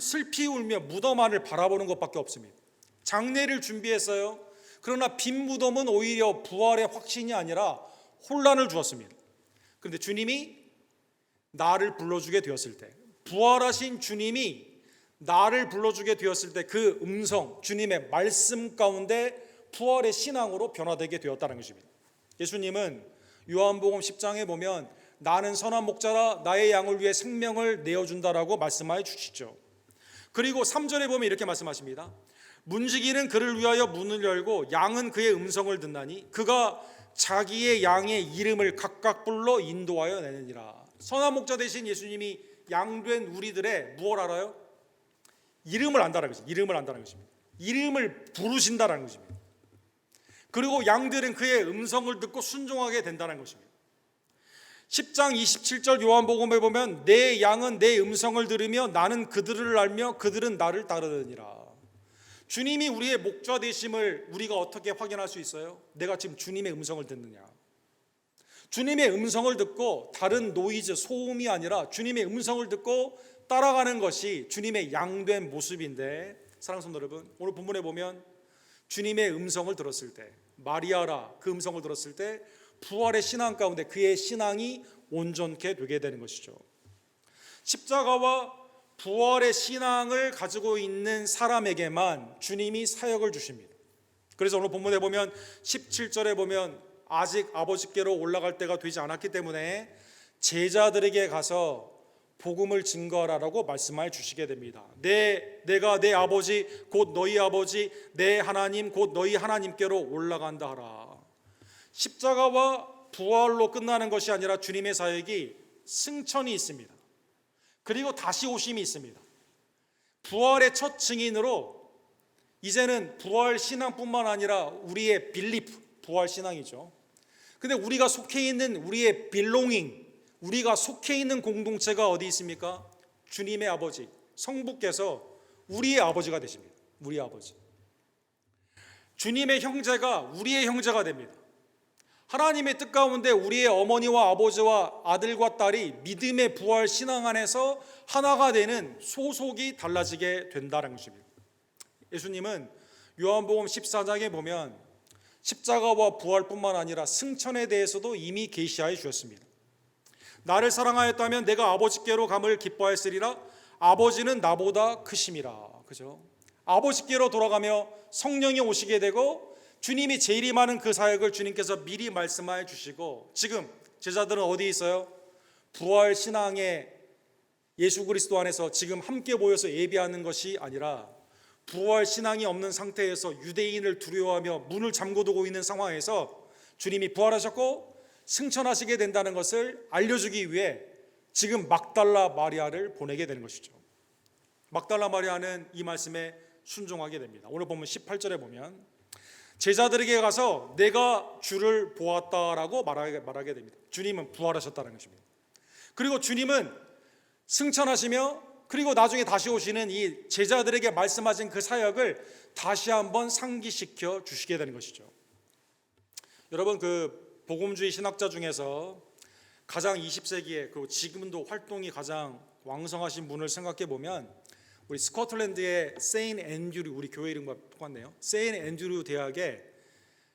슬피 울며 무덤 안을 바라보는 것밖에 없습니다. 장례를 준비했어요. 그러나 빈 무덤은 오히려 부활의 확신이 아니라 혼란을 주었습니다. 그런데 주님이 나를 불러주게 되었을 때, 부활하신 주님이 나를 불러주게 되었을 때 그 음성, 주님의 말씀 가운데 부활의 신앙으로 변화되게 되었다는 것입니다. 예수님은 요한복음 10장에 보면 나는 선한 목자라 나의 양을 위해 생명을 내어준다라고 말씀하여 주시죠. 그리고 3절에 보면 이렇게 말씀하십니다. 문지기는 그를 위하여 문을 열고 양은 그의 음성을 듣나니 그가 자기의 양의 이름을 각각 불러 인도하여 내느니라. 선한 목자 되신 예수님이 양된 우리들의 무엇을 알아요? 이름을 안다는 것입니다. 이름을 안다는 것입니다. 이름을 부르신다는 것입니다. 그리고 양들은 그의 음성을 듣고 순종하게 된다는 것입니다. 10장 27절 요한복음에 보면 내 양은 내 음성을 들으며 나는 그들을 알며 그들은 나를 따르느니라. 주님이 우리의 목자 되심을 우리가 어떻게 확인할 수 있어요? 내가 지금 주님의 음성을 듣느냐. 주님의 음성을 듣고 다른 노이즈, 소음이 아니라 주님의 음성을 듣고 따라가는 것이 주님의 양된 모습인데, 사랑하는 성도 여러분, 오늘 본문에 보면 주님의 음성을 들었을 때, 마리아라 그 음성을 들었을 때 부활의 신앙 가운데 그의 신앙이 온전케 되게 되는 것이죠. 십자가와 부활의 신앙을 가지고 있는 사람에게만 주님이 사역을 주십니다. 그래서 오늘 본문에 보면 17절에 보면 아직 아버지께로 올라갈 때가 되지 않았기 때문에 제자들에게 가서 복음을 증거하라고 말씀하여 주시게 됩니다. 내가 내 아버지 곧 너희 아버지 내 하나님 곧 너희 하나님께로 올라간다 하라. 십자가와 부활로 끝나는 것이 아니라 주님의 사역이 승천이 있습니다. 그리고 다시 오심이 있습니다. 부활의 첫 증인으로 이제는 부활 신앙뿐만 아니라 우리의 빌리프, 부활 신앙이죠. 근데 우리가 속해 있는 우리의 빌롱잉, 우리가 속해 있는 공동체가 어디 있습니까? 주님의 아버지, 성부께서 우리의 아버지가 되십니다. 우리 아버지. 주님의 형제가 우리의 형제가 됩니다. 하나님의 뜻 가운데 우리의 어머니와 아버지와 아들과 딸이 믿음의 부활 신앙 안에서 하나가 되는 소속이 달라지게 된다는 것입니다. 예수님은 요한복음 14장에 보면 십자가와 부활뿐만 아니라 승천에 대해서도 이미 계시하여 주셨습니다. 나를 사랑하였다면 내가 아버지께로 감을 기뻐하였으리라. 아버지는 나보다 크심이라. 그죠? 아버지께로 돌아가며 성령이 오시게 되고 주님이 재림하는 그 사역을 주님께서 미리 말씀하여 주시고, 지금 제자들은 어디 있어요? 부활 신앙의 예수 그리스도 안에서 지금 함께 모여서 예배하는 것이 아니라 부활 신앙이 없는 상태에서 유대인을 두려워하며 문을 잠궈두고 있는 상황에서 주님이 부활하셨고 승천하시게 된다는 것을 알려주기 위해 지금 막달라 마리아를 보내게 되는 것이죠. 막달라 마리아는 이 말씀에 순종하게 됩니다. 오늘 보면 18절에 보면 제자들에게 가서 내가 주를 보았다라고 말하게 됩니다. 주님은 부활하셨다는 것입니다. 그리고 주님은 승천하시며 그리고 나중에 다시 오시는 이 제자들에게 말씀하신 그 사역을 다시 한번 상기시켜 주시게 되는 것이죠. 여러분, 그 복음주의 신학자 중에서 가장 20세기에 그리고 지금도 활동이 가장 왕성하신 분을 생각해 보면 우리 스코틀랜드의 세인 앤드류, 우리 교회 이름과 똑같네요. 세인 앤드류 대학에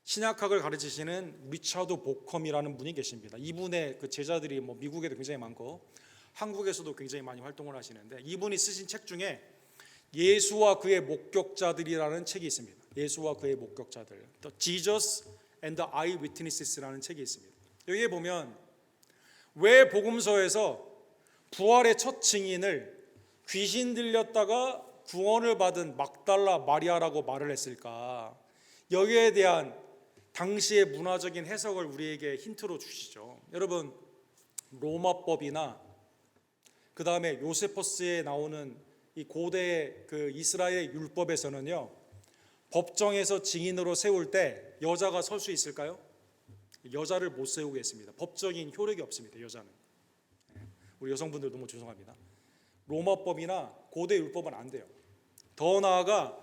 신약학을 가르치시는 리차드 보컴이라는 분이 계십니다. 이분의 그 제자들이 뭐 미국에도 굉장히 많고 한국에서도 굉장히 많이 활동을 하시는데, 이분이 쓰신 책 중에 예수와 그의 목격자들이라는 책이 있습니다. 예수와 그의 목격자들, The Jesus and the Eyewitnesses라는 책이 있습니다. 여기에 보면 왜 복음서에서 부활의 첫 증인을 귀신 들렸다가 구원을 받은 막달라 마리아라고 말을 했을까? 여기에 대한 당시의 문화적인 해석을 우리에게 힌트로 주시죠. 여러분, 로마법이나 그 다음에 요세포스에 나오는 이 고대 그 이스라엘 율법에서는요, 법정에서 증인으로 세울 때 여자가 설 수 있을까요? 여자를 못 세우게 했습니다. 법적인 효력이 없습니다. 여자는. 우리 여성분들 너무 죄송합니다. 로마법이나 고대 율법은 안 돼요. 더 나아가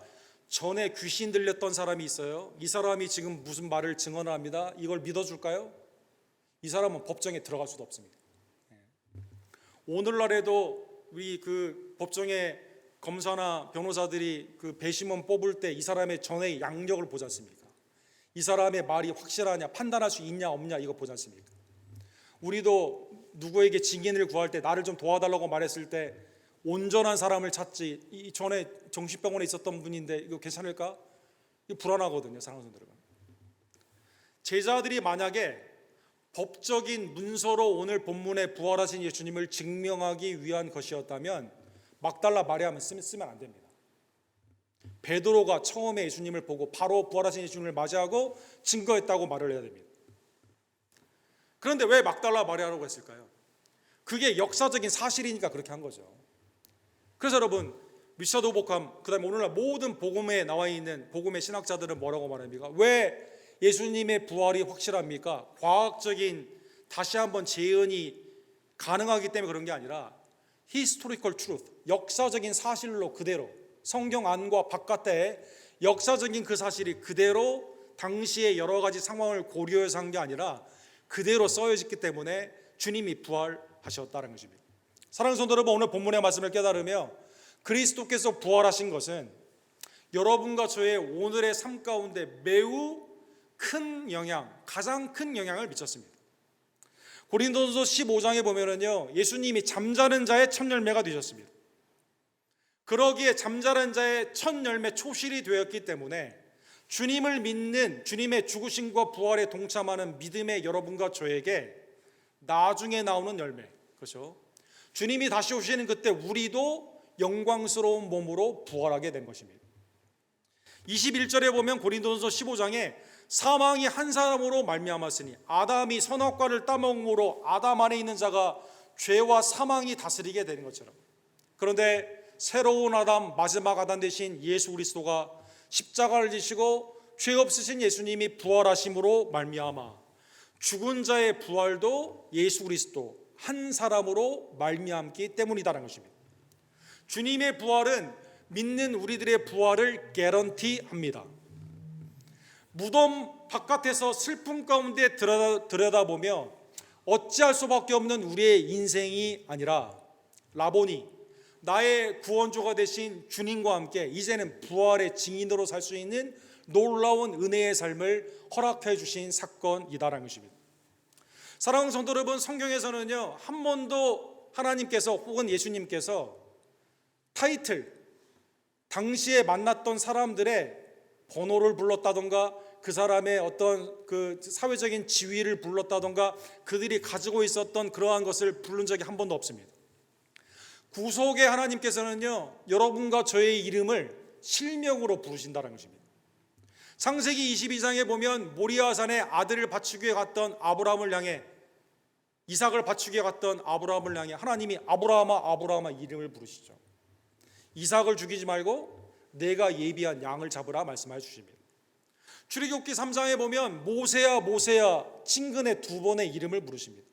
전에 귀신 들렸던 사람이 있어요. 이 사람이 지금 무슨 말을 증언합니다. 이걸 믿어줄까요? 이 사람은 법정에 들어갈 수도 없습니다. 오늘날에도 우리 그 법정에 검사나 변호사들이 그 배심원 뽑을 때 이 사람의 전의 양력을 보지 않습니까? 이 사람의 말이 확실하냐, 판단할 수 있냐 없냐, 이거 보지 않습니까? 우리도 누구에게 증인을 구할 때 나를 좀 도와달라고 말했을 때 온전한 사람을 찾지, 이 전에 정신병원에 있었던 분인데 이거 괜찮을까? 이거 불안하거든요, 사랑하는 여러분. 제자들이 만약에 법적인 문서로 오늘 본문에 부활하신 예수님을 증명하기 위한 것이었다면 막달라 마리아만 쓰면 안 됩니다. 베드로가 처음에 예수님을 보고 바로 부활하신 예수님을 맞이하고 증거했다고 말을 해야 됩니다. 그런데 왜 막달라 마리아라고 했을까요? 그게 역사적인 사실이니까 그렇게 한 거죠. 그래서 여러분, 리차드 보컴, 그 다음에 오늘날 모든 복음에 나와 있는 복음의 신학자들은 뭐라고 말합니까? 왜 예수님의 부활이 확실합니까? 과학적인 다시 한번 재현이 가능하기 때문에 그런 게 아니라 historical truth, 역사적인 사실로 그대로 성경 안과 바깥에 역사적인 그 사실이 그대로 당시의 여러 가지 상황을 고려해서 한 게 아니라 그대로 써여졌기 때문에 주님이 부활하셨다는 것입니다. 사랑하는 성도 여러분, 오늘 본문의 말씀을 깨달으며 그리스도께서 부활하신 것은 여러분과 저의 오늘의 삶 가운데 매우 큰 영향, 가장 큰 영향을 미쳤습니다. 고린도전서 15장에 보면은요, 예수님이 잠자는 자의 첫 열매가 되셨습니다. 그러기에 잠자는 자의 첫 열매 초실이 되었기 때문에 주님을 믿는, 주님의 죽으심과 부활에 동참하는 믿음의 여러분과 저에게 나중에 나오는 열매, 그렇죠? 주님이 다시 오시는 그때 우리도 영광스러운 몸으로 부활하게 된 것입니다. 21절에 보면 고린도전서 15장에 사망이 한 사람으로 말미암았으니 아담이 선악과를 따먹음으로 아담 안에 있는 자가 죄와 사망이 다스리게 되는 것처럼, 그런데 새로운 아담, 마지막 아담 되신 예수 그리스도가 십자가를 지시고 죄 없으신 예수님이 부활하심으로 말미암아 죽은 자의 부활도 예수 그리스도 한 사람으로 말미암기 때문이다라는 것입니다. 주님의 부활은 믿는 우리들의 부활을 개런티합니다. 무덤 바깥에서 슬픔 가운데 들여다보며 어찌할 수밖에 없는 우리의 인생이 아니라 라보니, 나의 구원주가 되신 주님과 함께 이제는 부활의 증인으로 살 수 있는 놀라운 은혜의 삶을 허락해 주신 사건이다라는 것입니다. 사랑하는 성도 여러분, 성경에서는요 한 번도 하나님께서 혹은 예수님께서 타이틀, 당시에 만났던 사람들의 번호를 불렀다던가 그 사람의 어떤 그 사회적인 지위를 불렀다던가 그들이 가지고 있었던 그러한 것을 부른 적이 한 번도 없습니다. 구속의 하나님께서는요 여러분과 저의 이름을 실명으로 부르신다는 것입니다. 창세기 22장에 보면 모리아산에 아들을 바치기 위해 갔던 아브라함을 향해, 이삭을 바치기 위해 갔던 아브라함을 향해 하나님이 아브라함아 아브라함아 이름을 부르시죠. 이삭을 죽이지 말고 내가 예비한 양을 잡으라 말씀해 주십니다. 출애굽기 3장에 보면 모세야 모세야 친근의 두 번의 이름을 부르십니다.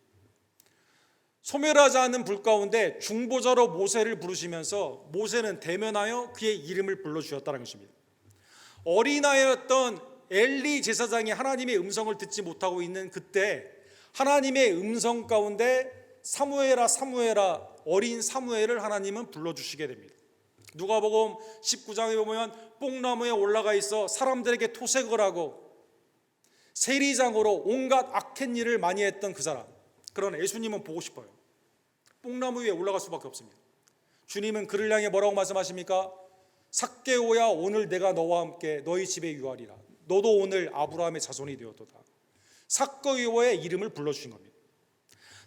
소멸하지 않는 불 가운데 중보자로 모세를 부르시면서 모세는 대면하여 그의 이름을 불러주셨다는 것입니다. 어린아이였던 엘리 제사장이 하나님의 음성을 듣지 못하고 있는 그때 하나님의 음성 가운데 사무엘아 사무엘아 어린 사무엘을 하나님은 불러주시게 됩니다. 누가복음 19장에 보면 뽕나무에 올라가 있어 사람들에게 토색을 하고 세리장으로 온갖 악한 일을 많이 했던 그 사람, 그러나 예수님은 보고 싶어요. 뽕나무 위에 올라갈 수밖에 없습니다. 주님은 그를 향해 뭐라고 말씀하십니까? 삭개오야 오늘 내가 너와 함께 너희 집에 유하리라. 너도 오늘 아브라함의 자손이 되었도다. 삭개오의 이름을 불러주신 겁니다.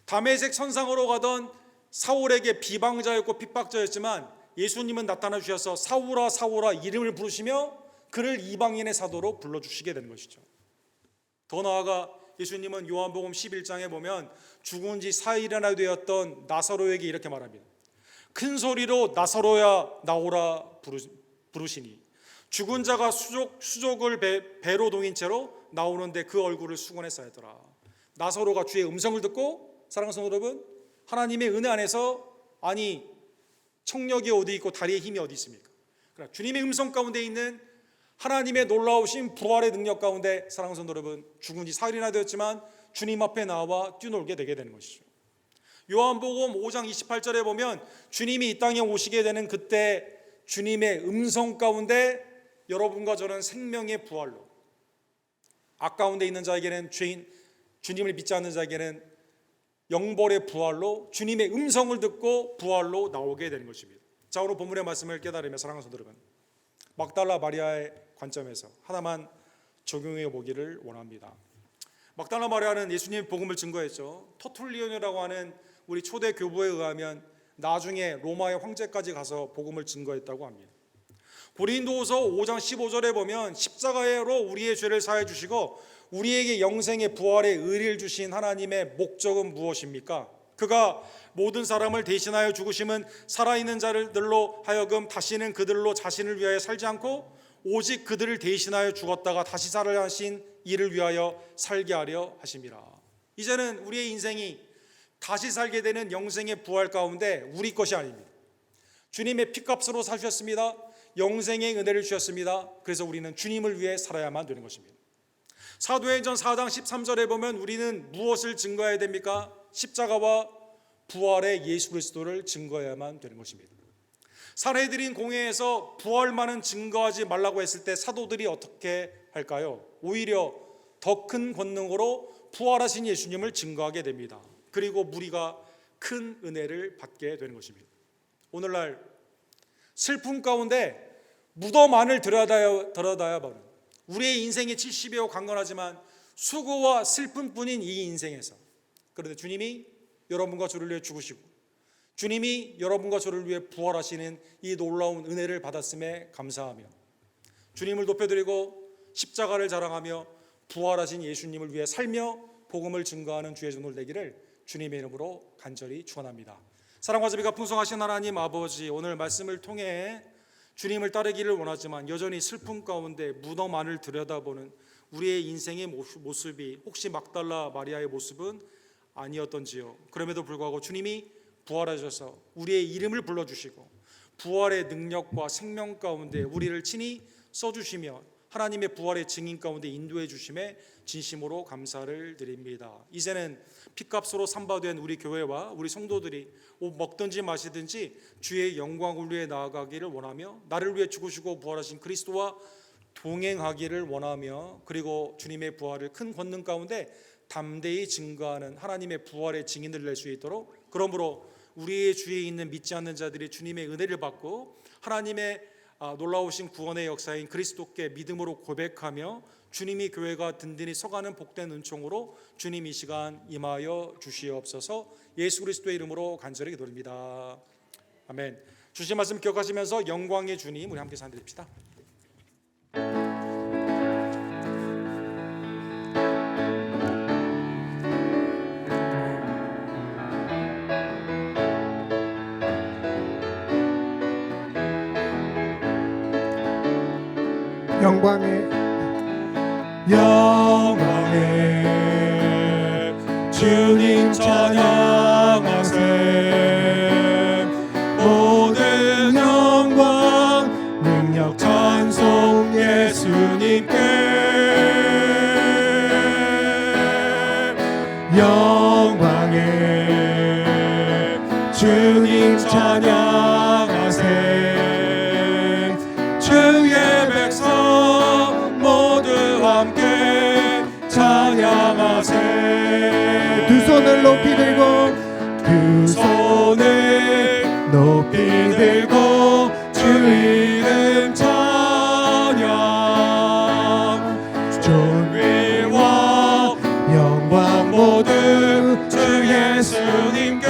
다메섹 선상으로 가던 사울에게 비방자였고 핍박자였지만 예수님은 나타나 주셔서 사울아 사울아 이름을 부르시며 그를 이방인의 사도로 불러주시게 되는 것이죠. 더 나아가 예수님은 요한복음 11장에 보면 죽은 지 4일이나 되었던 나사로에게 이렇게 말합니다. 큰 소리로 나사로야 나오라 부르시니 죽은 자가 수족을 배로 동인 채로 나오는데 그 얼굴을 수건에 쌓였더라. 나사로가 주의 음성을 듣고, 사랑하는 성도 여러분, 하나님의 은혜 안에서, 아니 청력이 어디 있고 다리에 힘이 어디 있습니까? 그러나 주님의 음성 가운데 있는 하나님의 놀라우신 부활의 능력 가운데, 사랑하는 성도 여러분, 죽은 지 4일이나 되었지만 주님 앞에 나와 뛰놀게 되게 되는 것이죠. 요한복음 5장 28절에 보면 주님이 이 땅에 오시게 되는 그때 주님의 음성 가운데 여러분과 저는 생명의 부활로, 악 가운데 있는 자에게는 죄인, 주님을 믿지 않는 자에게는 영벌의 부활로 주님의 음성을 듣고 부활로 나오게 되는 것입니다. 자, 오늘 본문의 말씀을 깨달으며 사랑하는 성도 여러분, 막달라 마리아의 관점에서 하나만 적용해 보기를 원합니다. 막달라 마리아는 예수님의 복음을 증거했죠. 터툴리온이라고 하는 우리 초대 교부에 의하면 나중에 로마의 황제까지 가서 복음을 증거했다고 합니다. 고린도후서 5장 15절에 보면 십자가로 우리의 죄를 사해 주시고 우리에게 영생의 부활의 의리를 주신 하나님의 목적은 무엇입니까? 그가 모든 사람을 대신하여 죽으심은 살아있는 자들로 하여금 다시는 그들로 자신을 위하여 살지 않고 오직 그들을 대신하여 죽었다가 다시 살아야 하신 이를 위하여 살게 하려 하심이라. 이제는 우리의 인생이 다시 살게 되는 영생의 부활 가운데 우리 것이 아닙니다. 주님의 피값으로 사주셨습니다. 영생의 은혜를 주셨습니다. 그래서 우리는 주님을 위해 살아야만 되는 것입니다. 사도행전 4장 13절에 보면 우리는 무엇을 증거해야 됩니까? 십자가와 부활의 예수 그리스도를 증거해야만 되는 것입니다. 사내들인 공회에서 부활만은 증거하지 말라고 했을 때 사도들이 어떻게 할까요? 오히려 더 큰 권능으로 부활하신 예수님을 증거하게 됩니다. 그리고 무리가 큰 은혜를 받게 되는 것입니다. 오늘날 슬픔 가운데 무덤 안을 들여다야 보는 우리의 인생이 70여호 강건하지만 수고와 슬픔뿐인 이 인생에서, 그런데 주님이 여러분과 저를 위해 죽으시고 주님이 여러분과 저를 위해 부활하시는 이 놀라운 은혜를 받았음에 감사하며 주님을 높여드리고 십자가를 자랑하며 부활하신 예수님을 위해 살며 복음을 증거하는 주의 종들 되기를 주님의 이름으로 간절히 축원합니다. 사랑과 자비가 풍성하신 하나님 아버지, 오늘 말씀을 통해 주님을 따르기를 원하지만 여전히 슬픔 가운데 무덤 안을 들여다보는 우리의 인생의 모습이 혹시 막달라 마리아의 모습은 아니었던지요. 그럼에도 불구하고 주님이 부활하셔서 우리의 이름을 불러주시고 부활의 능력과 생명 가운데 우리를 친히 써주시며 하나님의 부활의 증인 가운데 인도해 주심에 진심으로 감사를 드립니다. 이제는 피값으로 삼바된 우리 교회와 우리 성도들이 먹든지 마시든지 주의 영광을 위해 나아가기를 원하며 나를 위해 죽으시고 부활하신 그리스도와 동행하기를 원하며 그리고 주님의 부활을 큰 권능 가운데 담대히 증거하는 하나님의 부활의 증인들 낼 수 있도록, 그러므로 우리의 주위에 있는 믿지 않는 자들이 주님의 은혜를 받고 하나님의 놀라우신 구원의 역사인 그리스도께 믿음으로 고백하며 주님이 교회가 든든히 서가는 복된 은총으로 주님 이 시간 임하여 주시옵소서. 예수 그리스도의 이름으로 간절히 기도드립니다. 아멘. 주신 말씀 기억하시면서 영광의 주님 우리 함께 찬드립시다. 영광의 주님 찬양하세. 모든 영광 능력 찬송 예수님께. 영광의 주님 찬양하세. 주의 백성 모두 함께 찬양하세. 두 손을 높이 들고 두 손을 높이 들고 주 이름 찬양. 존귀와 영광 모두 주 예수님께.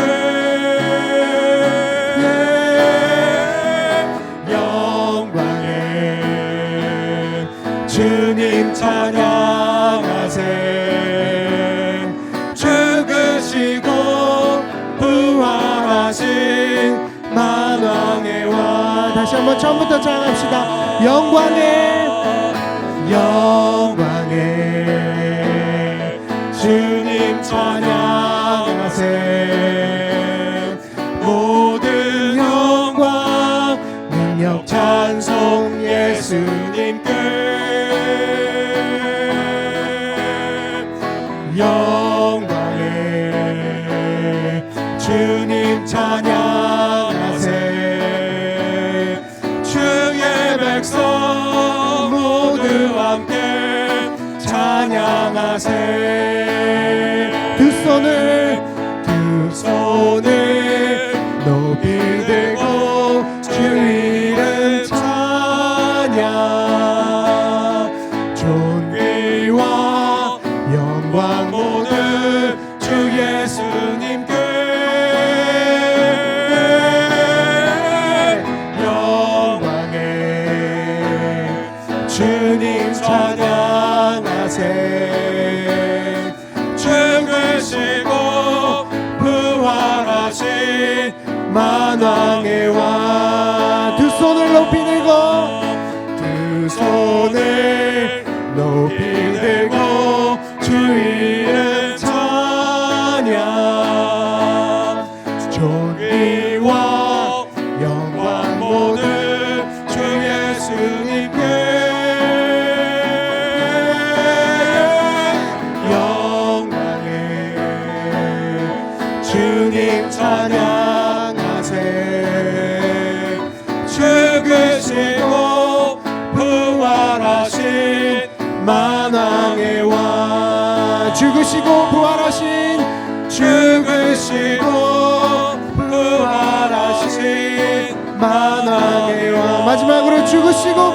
영광의 주님 찬양하세. 죽으시고 부활하신 만왕의 왕. 다시 한번 처음부터 찬양합시다. 영광의 주님 찬양하세. 모든 영광 능력 찬송 예수님께. 영광의 주님 찬양하세. 주의 백성 모두 함께 찬양하세. 두 손을 높이 들고 주 이름 찬양. 존귀와 영광 모두 주 예수님께. 영광의 주님 찬양하세. 죽으시고 부활하신 만왕의 왕. 두 손을 높이 들고 두 손을 높이 들고 주 이름 찬양. 존귀와 영광 모두 주 예수님께. 영광의 주님 찬양하세. 죽으시고 부활하신 만왕의 왕. 죽으시고 부활하신 만왕의 왕. 마지막으로 죽으시고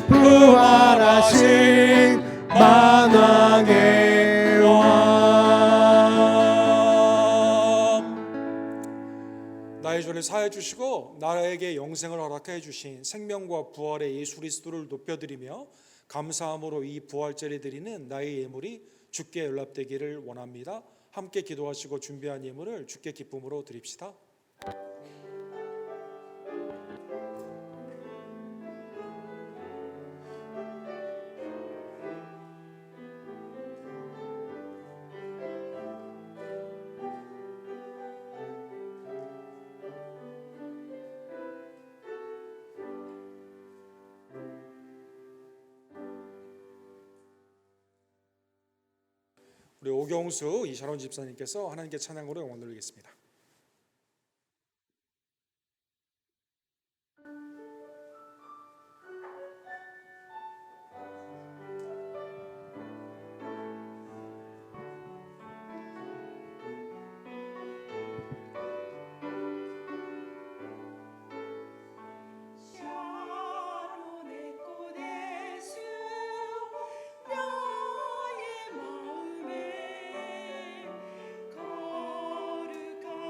부활하신 만왕의 왕. 나의 죄를 사해 주시고 나에게 영생을 허락해 주신 생명과 부활의 예수 그리스도를 높여드리며 감사함으로 이 부활절에 드리는 나의 예물이 주께 연락되기를 원합니다. 함께 기도하시고 준비한 예물을 주께 기쁨으로 드립시다. 우리 오경수 이샤론 집사님께서 하나님께 찬양으로 영광 돌리겠습니다. 샤론의 꽃의 수 나의 마음에 거룩한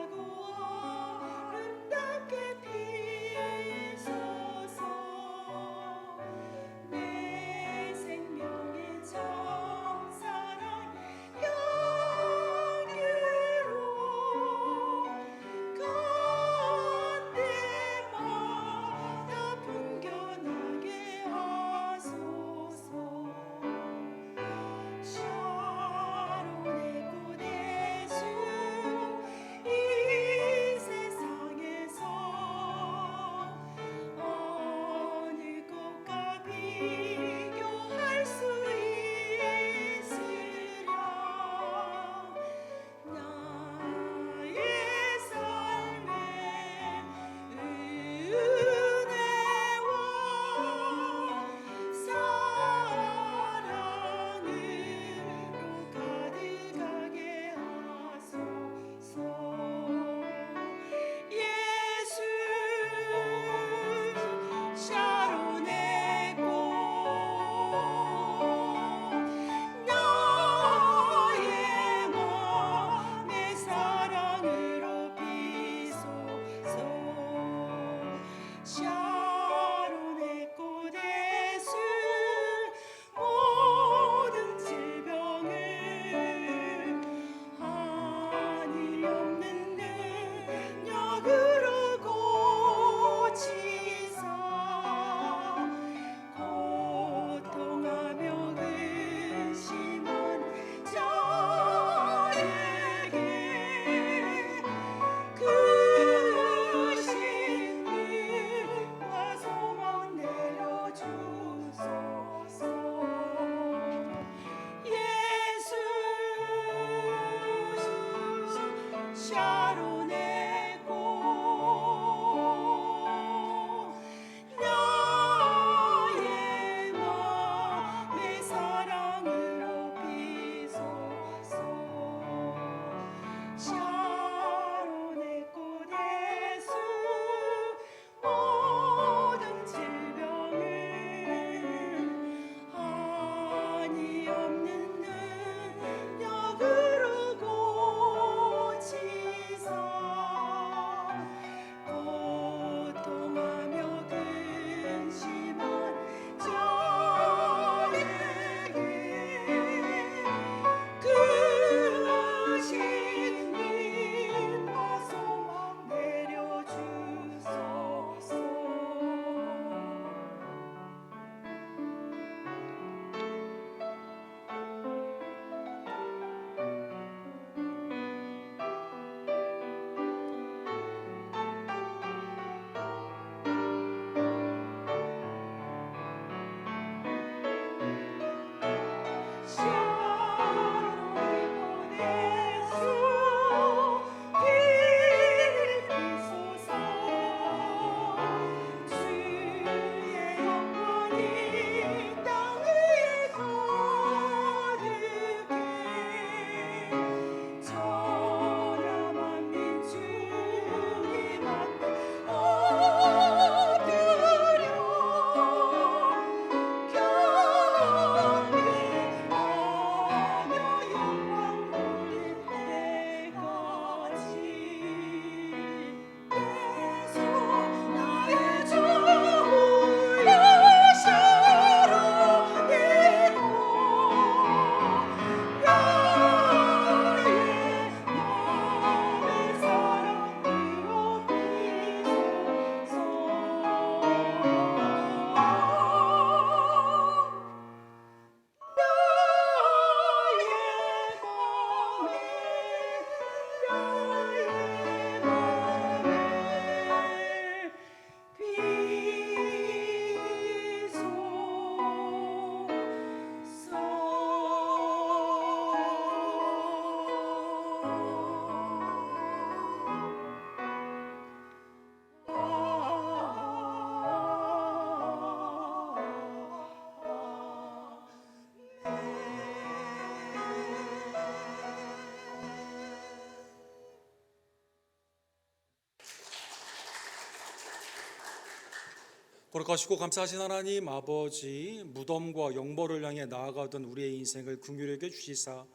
거룩하시고 감사하신 하나님 아버지, 무덤과 영벌을 향해 나아가던 우리의 인생을 긍휼하게 주시사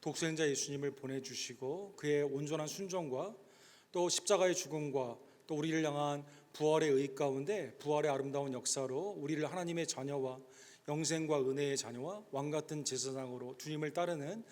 독생자 예수님을 보내주시고 그의 온전한 순종과 또 십자가의 죽음과 또 우리를 향한 부활의 의 가운데 부활의 아름다운 역사로 우리를 하나님의 자녀와 영생과 은혜의 자녀와 왕같은 제사장으로 주님을 따르는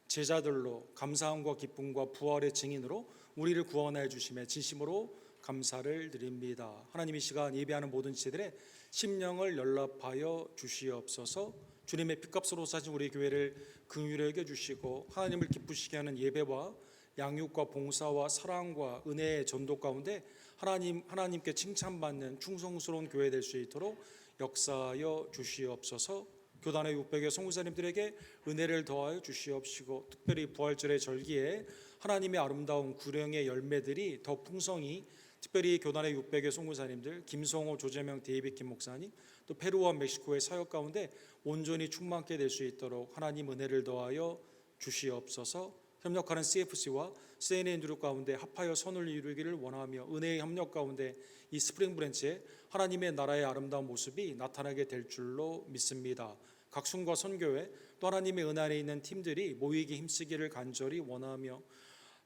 제자들로 감사함과 기쁨과 부활의 증인으로 우리를 구원하여 주심에 진심으로 감사를 드립니다. 하나님 이 시간 예배하는 모든 지체들의 심령을 연락하여 주시옵소서. 주님의 피값으로 사신 우리 교회를 긍휼히 여겨 주시고 하나님을 기쁘시게 하는 예배와 양육과 봉사와 사랑과 은혜의 전도 가운데 하나님께 칭찬받는 충성스러운 교회 될 수 있도록 역사하여 주시옵소서. 교단의 600여 선교사님들에게 은혜를 더하여 주시옵시고 특별히 부활절의 절기에 하나님의 아름다운 구령의 열매들이 더 풍성히 특별히 교단의 600여 선교사님들 김성호, 조재명, 데이빗 김 목사님 또 페루와 멕시코의 사역 가운데 온전히 충만케 될 수 있도록 하나님 은혜를 더하여 주시옵소서. 협력하는 CFC와 세인앤드루 가운데 합하여 선을 이루기를 원하며 은혜의 협력 가운데 이 스프링 브랜치에 하나님의 나라의 아름다운 모습이 나타나게 될 줄로 믿습니다. 각순과 선교회 또 하나님의 은혜 안에 있는 팀들이 모이기 힘쓰기를 간절히 원하며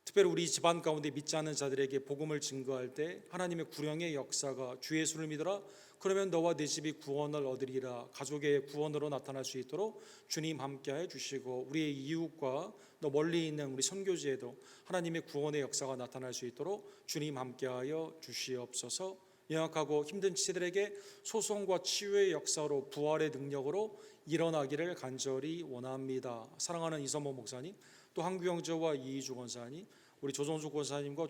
특별히 우리 집안 가운데 믿지 않는 자들에게 복음을 증거할 때 하나님의 구령의 역사가 주 예수를 믿어라 그러면 너와 내 집이 구원을 얻으리라 가족의 구원으로 나타날 수 있도록 주님 함께하여 주시고 우리의 이웃과 또 멀리 있는 우리 선교지에도 하나님의 구원의 역사가 나타날 수 있도록 주님 함께하여 주시옵소서. 연약하고 힘든 지체들에게 소송과 치유의 역사로 부활의 능력으로 일어나기를 간절히 원합니다. 사랑하는 이선모 목사님 또 한규영저와 이희주 권사님 우리 조정수 권사님과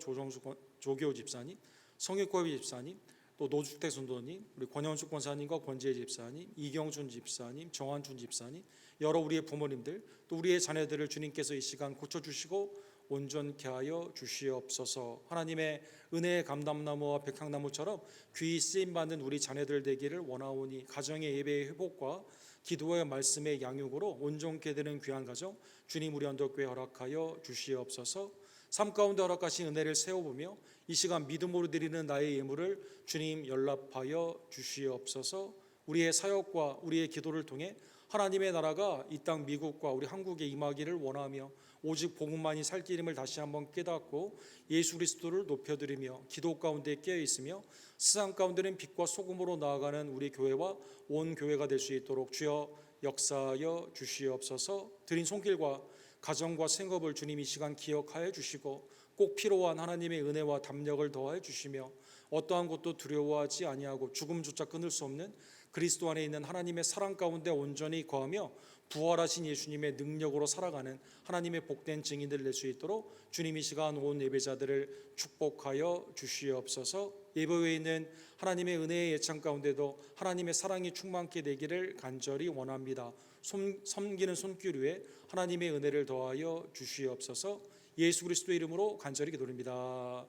조교 집사님 성익고비 집사님 또 노주택 선도님 우리 권현숙 권사님과 권지혜 집사님 이경준 집사님 정한준 집사님 여러 우리의 부모님들 또 우리의 자녀들을 주님께서 이 시간 고쳐주시고 온전케 하여 주시옵소서. 하나님의 은혜의 감람나무와 백향나무처럼 귀히 쓰임받는 우리 자녀들 되기를 원하오니 가정의 예배의 회복과 기도의 말씀의 양육으로 온전케 되는 귀한 가정 주님 우리 언덕교회 허락하여 주시옵소서. 삶 가운데 허락하신 은혜를 세워보며 이 시간 믿음으로 드리는 나의 예물을 주님 연락하여 주시옵소서. 우리의 사역과 우리의 기도를 통해 하나님의 나라가 이 땅 미국과 우리 한국에 임하기를 원하며 오직 복음만이 살 길임을 다시 한번 깨닫고 예수 그리스도를 높여드리며 기도 가운데 깨어있으며 세상 가운데는 빛과 소금으로 나아가는 우리 교회와 온 교회가 될 수 있도록 주여 역사하여 주시옵소서. 드린 손길과 가정과 생업을 주님 이 시간 기억하여 주시고 꼭 필요한 하나님의 은혜와 담력을 더하여 주시며 어떠한 것도 두려워하지 아니하고 죽음조차 끊을 수 없는 그리스도 안에 있는 하나님의 사랑 가운데 온전히 거하며 부활하신 예수님의 능력으로 살아가는 하나님의 복된 증인들 낼 수 있도록 주님 이 시간 온 예배자들을 축복하여 주시옵소서. 예배에 있는 하나님의 은혜의 예찬 가운데도 하나님의 사랑이 충만케 되기를 간절히 원합니다. 섬기는 손길 위에 하나님의 은혜를 더하여 주시옵소서. 예수 그리스도 이름으로 간절히 기도드립니다.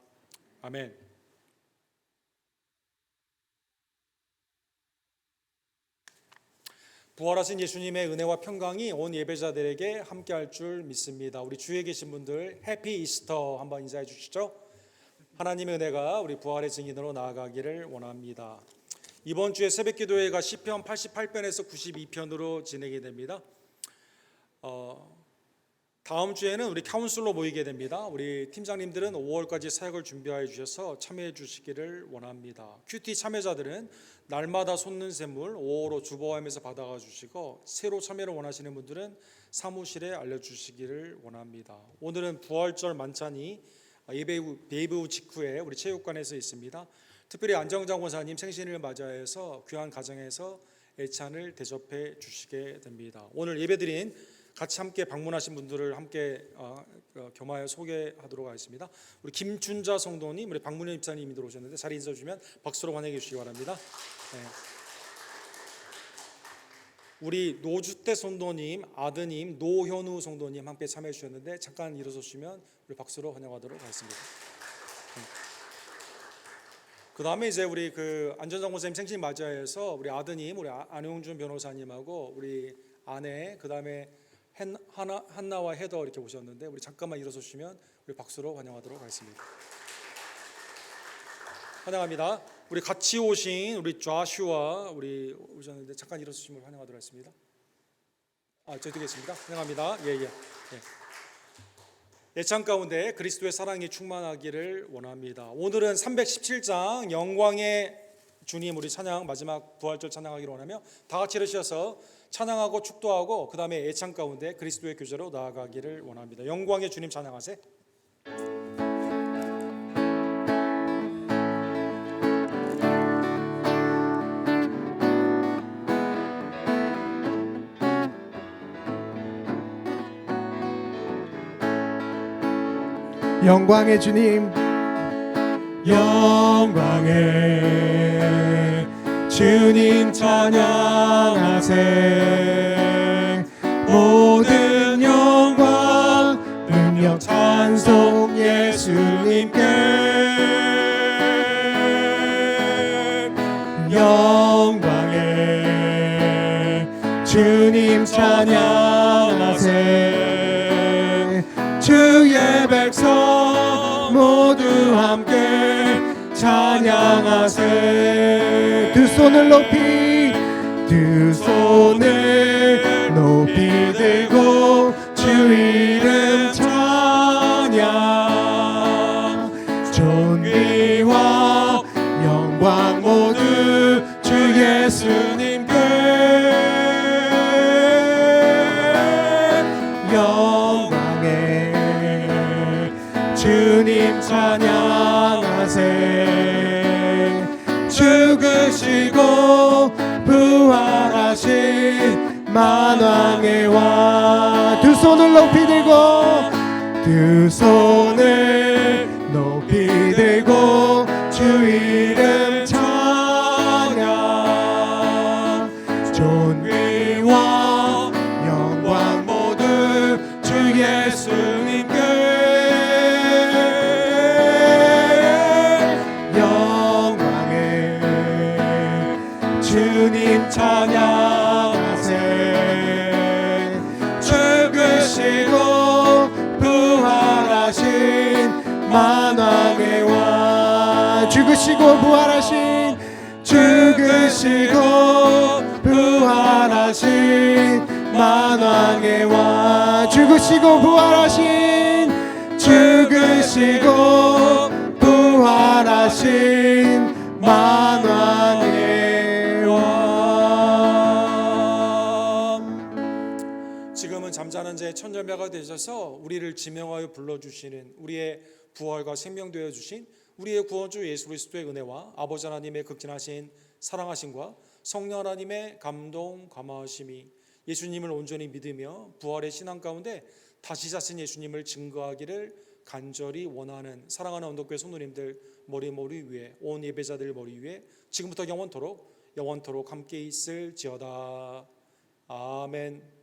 아멘. 부활하신 예수님의 은혜와 평강이 온 예배자들에게 함께할 줄 믿습니다. 우리 주위에 계신 분들 해피 이스터 한번 인사해 주시죠. 하나님의 은혜가 우리 부활의 증인으로 나아가기를 원합니다. 이번 주에 새벽기도회가 시편 88편에서 92편으로 진행이 됩니다. 다음 주에는 우리 카운슬로 모이게 됩니다. 우리 팀장님들은 5월까지 사역을 준비하여 주셔서 참여해 주시기를 원합니다. 큐티 참여자들은 날마다 솟는 샘물 5호로 주보함에서 받아가 주시고 새로 참여를 원하시는 분들은 사무실에 알려주시기를 원합니다. 오늘은 부활절 만찬이 예배 후 직후에 우리 체육관에서 있습니다. 특별히 안정장 권사님 생신을 맞이해서 귀한 가정에서 애찬을 대접해 주시게 됩니다. 오늘 예배드린 같이 함께 방문하신 분들을 함께 겸하여 소개하도록 하겠습니다. 우리 김춘자 성도님, 우리 박문현 집사님이 들어오셨는데 자리 인사 주시면 박수로 환영해 주시기 바랍니다. 네. 우리 노주태 성도님, 아드님 노현우 성도님 함께 참여해 주셨는데 잠깐 일어서시면 우리 박수로 환영하도록 하겠습니다. 네. 그 다음에 이제 우리 그 안전장 권사님 생신 맞이해서 우리 아드님, 우리 안용준 변호사님하고 우리 아내, 그 다음에 한나와 헤더 이렇게 오셨는데 우리 잠깐만 일어서시면 우리 박수로 환영하도록 하겠습니다. 환영합니다. 우리 같이 오신 우리 좌슈와 우리 오셨는데 잠깐 일어서심을 환영하도록 하겠습니다. 저희 드리겠습니다. 환영합니다. 예. 예찬 가운데 그리스도의 사랑이 충만하기를 원합니다. 오늘은 317장 영광의 주님 우리 찬양 마지막 부활절 찬양하기를 원하며 다 같이 일으셔서 찬양하고 축도하고 그 다음에 예찬 가운데 그리스도의 교제로 나아가기를 원합니다. 영광의 주님 찬양하세. 영광의 주님 영광의 주님 찬양하세. 모든 영광 능력 찬송 예수님께. 영광의 주님 찬양하세. 주의 백성 모두 함께 찬양하세. 두 손을 높이 들고 주 이름 찬양. 존귀와 영광 모두 주 예수님께. 영광의 주님 찬양하세. 죽으시고 부활하신 만왕의 왕. 두 손을 높이 들고 주 이름 찬양. 존귀와 영광 모두 주 예수님께. 영광의 주님 찬양하세. 죽으시고 부활하신 만왕의 왕. 죽으시고 부활하신 만왕의 왕. 죽으시고 부활하신 만왕의 왕. 지금은 잠자는 자의 천절매가 되셔서 우리를 지명하여 불러주시는 우리의 부활과 생명 되어 주신 우리의 구원주 예수 그리스도의 은혜와 아버지 하나님의 극진하신 사랑하심과 성령 하나님의 감동 감화하심이 예수님을 온전히 믿으며 부활의 신앙 가운데 다시 자신 예수님을 증거하기를 간절히 원하는 사랑하는 언덕교회 성도님들 머리 위에 온 예배자들 머리 위에 지금부터 영원토록 함께 있을지어다. 아멘.